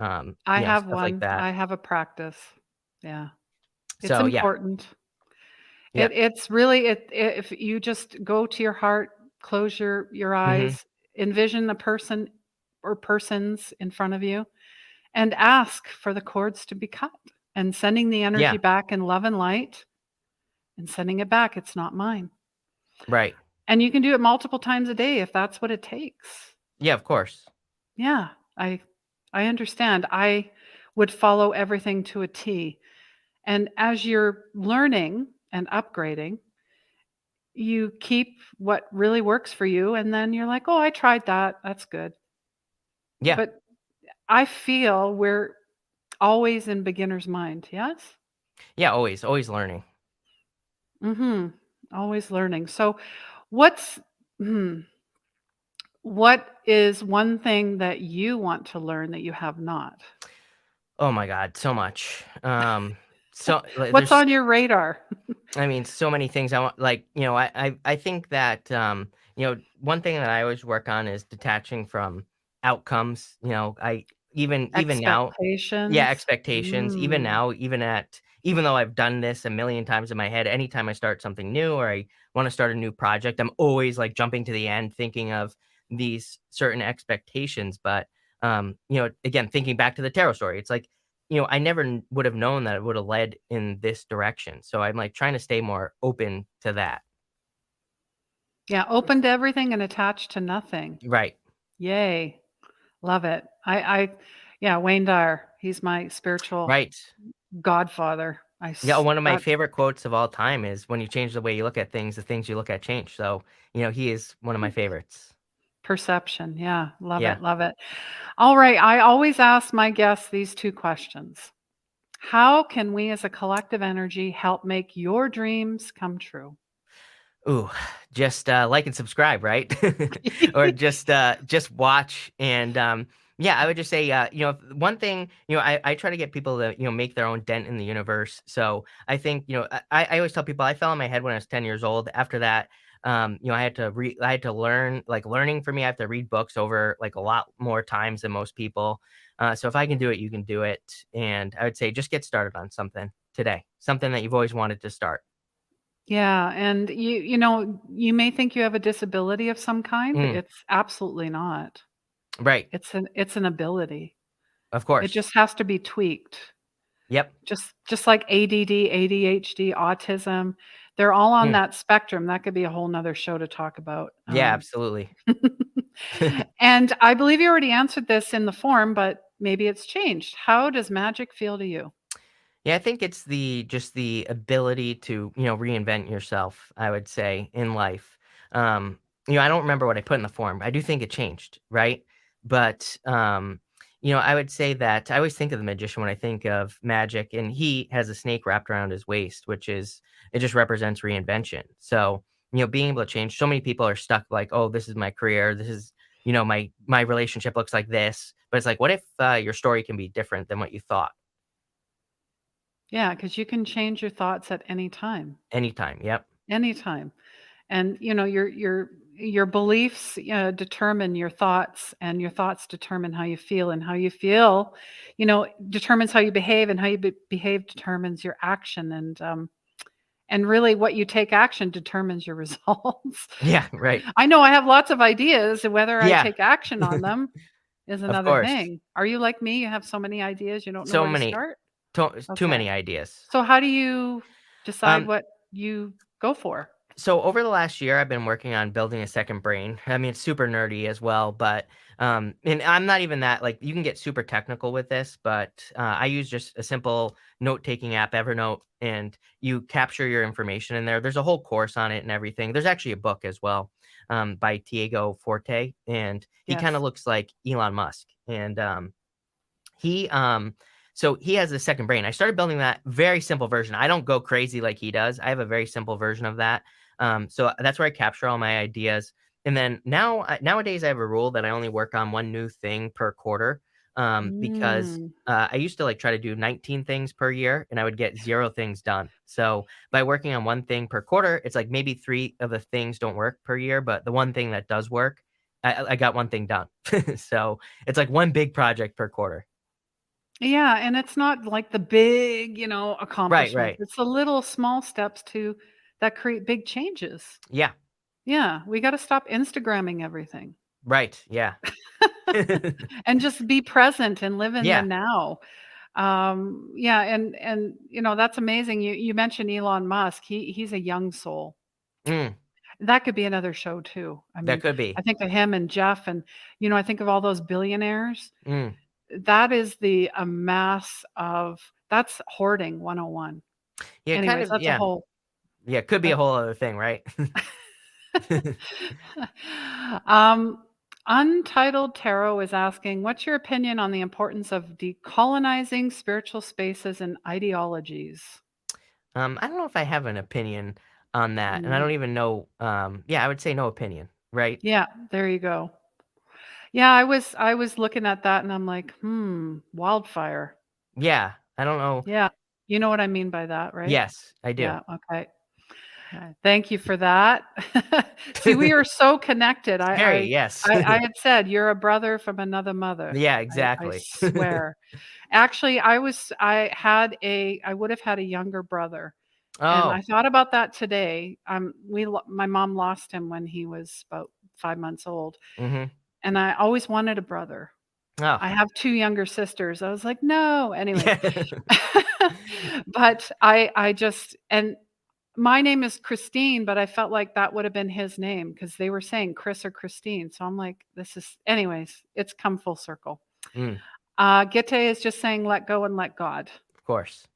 I have Stuff like one. that. I have a practice. Yeah, it's So yeah. important. Yeah. It's really if you just go to your heart, close your Mhm. eyes, envision a person or persons in front of you, and ask for the cords to be cut, and sending the energy Yeah. back in love and light, and sending it back. It's not mine. Right. And you can do it multiple times a day if that's what it takes. Yeah, of course. Yeah, I understand. I would follow everything to a T. And as you're learning and upgrading, you keep what really works for you and then you're like, "Oh, I tried that. That's good." Yeah. But I feel we're always in beginner's mind. Yes? Yeah, always learning. Mhm. Always learning. So what's hmm, what is one thing that you want to learn that you have not? Oh my god, so much. So like, What's there's on your radar? I mean, so many things I want like, I think that, one thing that I always work on is detaching from outcomes, even now. Yeah, Expectations? expectations. Even Mm. now, even though I've done this a million times in my head, anytime I start something new or I wanna start a new project, I'm always, like, jumping to the end thinking of these certain expectations, but, again, thinking back to the tarot story, it's like, I never would have known that it would have led in this direction, so I'm, like, trying to stay more open to that. Yeah, open to everything and attached to nothing. Right, Yay. Love it. Yeah, Wayne Dyer, he's my spiritual right. godfather. Yeah, one of my That's favorite quotes of all time is, "When you change the way you look at things, the things you look at change." So, he is one of my favorites. perception. Yeah, love Yeah. it, love it. All right, I always ask my guests these 2 questions. How can we as a collective energy help make your dreams come true? Ooh, just, like and subscribe, right? Or just watch and, yeah, I would just say, one thing, I try to get people to, make their own dent in the universe. So I think, I always tell people I fell on my head when I was 10 years old. After that, I had to learn, like learning for me, I have to read books over like a lot more times than most people. So if I can do it, you can do it. And I would say just get started on something today, something that you've always wanted to start. Yeah, and you may think you have a disability of some kind. Mm, It's absolutely not. right. It's an ability. Of It course. just has to be tweaked. Yep. Just like ADD, ADHD, autism, they're all on Mm. that spectrum. That could be a whole 'nother show to talk about. Yeah, absolutely. And I believe you already answered this in the form, but maybe it's changed. How does magic feel to you? Yeah, I think it's just the ability to, reinvent yourself, I would say, in life. I don't remember what I put in the form. I do think it changed, right? But I would say that I always think of the magician when I think of magic, and he has a snake wrapped around his waist, which is it just represents reinvention. So, being able to change, so many people are stuck like, oh, this is my career, this is, my relationship looks like this. But it's like, what if your story can be different than what you thought? Yeah, because you can change your thoughts at any time. Anytime. Yep. Anytime. And, you're your beliefs determine your thoughts, and your thoughts determine how you feel, and how you feel, determines how you behave, and how you behave determines your action, and really what you take action determines your results. Yeah, right. I know I have lots of ideas, and whether I Yeah, take action on them is of another course. thing. Are you like me? You have so many ideas, you don't know So where to many, start? too Okay. many ideas. So how do you decide Um, what you go for? so over the last year, I've been working on building a second brain. I mean, it's super nerdy as well, but and I'm not even that like you can get super technical with this, but I use just a simple note-taking app, Evernote, and you capture your information in there. There's a whole course on it and everything. There's actually a book as well, by Diego Forte, and he kind of Yes. looks like Elon Musk, and he so he has the second brain. I started building that very simple version. I don't go crazy like he does. I have a very simple version of that. So that's where I capture all my ideas. And then nowadays I have a rule that I only work on one new thing per quarter. Because Mm. I used to like try to do 19 things per year and I would get 0 things done. So by working on one thing per quarter, it's like maybe 3 of the things don't work per year, but the one thing that does work, I got one thing done. So it's like one big project per quarter. Yeah, and it's not like the big, Right, accomplishments. right. It's the little small steps to that create big changes. Yeah, Yeah, we gotta stop Instagramming everything right, yeah. and just be present and live in the Yeah, now. Yeah, and that's amazing. You mentioned Elon Musk. He's a young soul. mm, That could be another show too. I that mean, could I be. think of him and Jeff, and I think of all those billionaires. Mm. That is the amass of that's hoarding 101. Yeah, kind Anyways, of, that's a yeah. whole Yeah, could be a that's whole other thing, right? um, Untitled Tarot is asking, what's your opinion on the importance of decolonizing spiritual spaces and ideologies? I don't know if I have an opinion on that, and I Mm, don't even know, yeah, I would say no opinion, right? yeah, there you go. Yeah, I was looking at that and I'm like, wildfire. Yeah, I don't know. Yeah. You know what I mean by that, right? Yes, I do. Yeah, okay. Thank you for that. See, we are so connected. Very, I yes. I I had said, "You're a brother from another mother." Yeah, I exactly. swear. Actually, I would have had a younger brother, and I Oh, thought about that today. My mom lost him when he was about 5 months old, mhm. and I always wanted a brother. Oh, I have 2 younger sisters. I was like, "No." Anyways, yeah. but I just and my name is Christine, but I felt like that would have been his name because they were saying Chris or Christine. So I'm like, this is, anyways, it's come full circle. Mm, Gete is just saying, let go and let God. of course.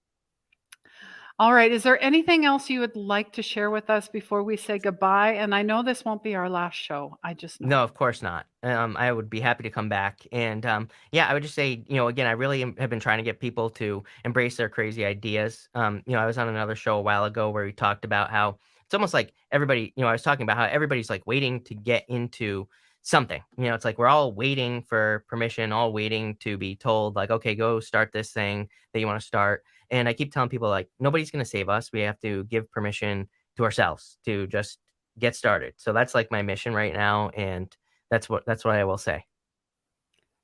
All right. Is there anything else you would like to share with us before we say goodbye? And I know this won't be our last show. I just know No, it. of course not. I would be happy to come back. And yeah, I would just say, again, I really have been trying to get people to embrace their crazy ideas. I was on another show a while ago where we talked about how it's almost like everybody, I was talking about how everybody's like waiting to get into something. It's like we're all waiting for permission, all waiting to be told, like, okay, go start this thing that you want to start. And I keep telling people, like, nobody's going to save us. We have to give permission to ourselves to just get started. So that's like my mission right now, and that's what I will say.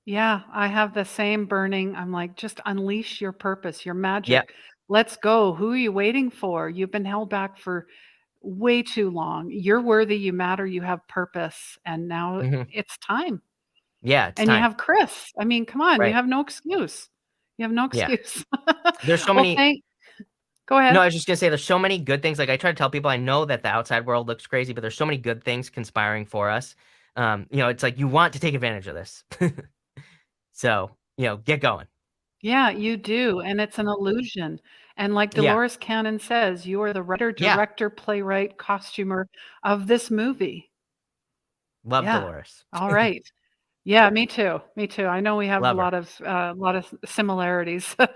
Yeah, I have the same burning. I'm like, just unleash your purpose, your Yep. magic. Let's go. Who are you waiting for? You've been held back for way too long. You're worthy, you matter, you have purpose, and now Mhm. it's time. Yeah, it's And you time. have Chris. I mean, come on, you Right. have no excuse. You have no Yeah. excuse. There's so Well, many go No, ahead. I was just gonna say there's so many good things. Like I try to tell people I know that the outside world looks crazy, but there's so many good things conspiring for us. It's like you want to take advantage of this. So, get going. Yeah, you do, and it's an illusion. And like Yeah. Dolores Cannon says, you are the writer, Yeah. director, playwright, costumer of this movie. Love Yeah. Dolores. All right. Yeah, me too. Me too. I know we have Love her. a lot of similarities. All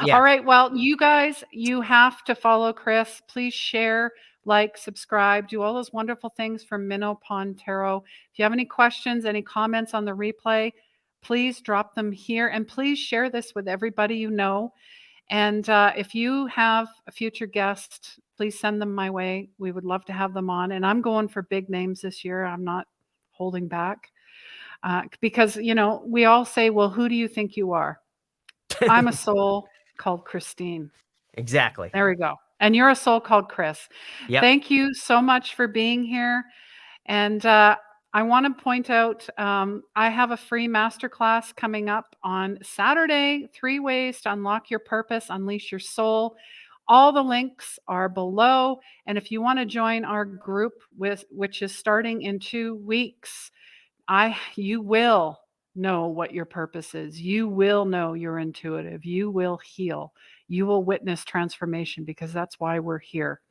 Yeah. right. Well, you guys, you have to follow Chris. Please share, like, subscribe, do all those wonderful things for Minnow Pond Tarot. If you have any questions, any comments on the replay, please drop them here and please share this with everybody you know. And if you have a future guest, please send them my way. We would love to have them on. And I'm going for big names this year. I'm not holding back because, we all say, well, who do you think you are? I'm a soul called Christine. Exactly. There we go. And you're a soul called Chris. Yep. Thank you so much for being here. And I want to point out I have a free masterclass coming up on Saturday, 3 ways to unlock your purpose, unleash your soul. All the links are below. And if you want to join our group, which is starting in 2 weeks, you will know what your purpose is. You will know you're intuitive. You will heal. You will witness transformation because that's why we're here.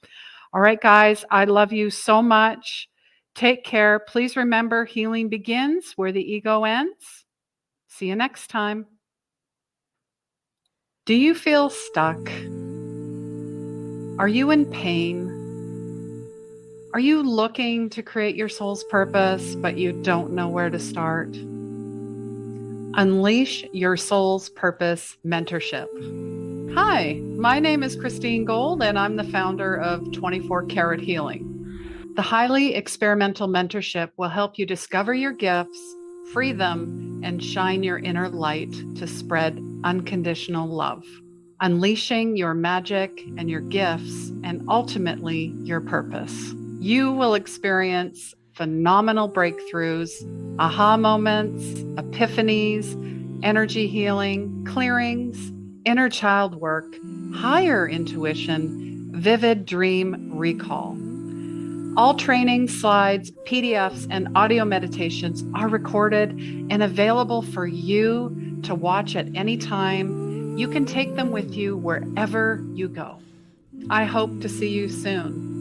All right, guys, I love you so much. Take care. Please remember, healing begins where the ego ends. See you next time. Do you feel stuck? Are you in pain? Are you looking to create your soul's purpose, but you don't know where to start? Unleash Your Soul's Purpose Mentorship. Hi, my name is Christine Gold, and I'm the founder of 24 Karat Healing. The highly experimental mentorship will help you discover your gifts, free them, and shine your inner light to spread unconditional love, unleashing your magic and your gifts, and ultimately your purpose. You will experience phenomenal breakthroughs, aha moments, epiphanies, energy healing, clearings, inner child work, higher intuition, vivid dream recall. All training slides, PDFs, and audio meditations are recorded and available for you to watch at any time. You can take them with you wherever you go. I hope to see you soon.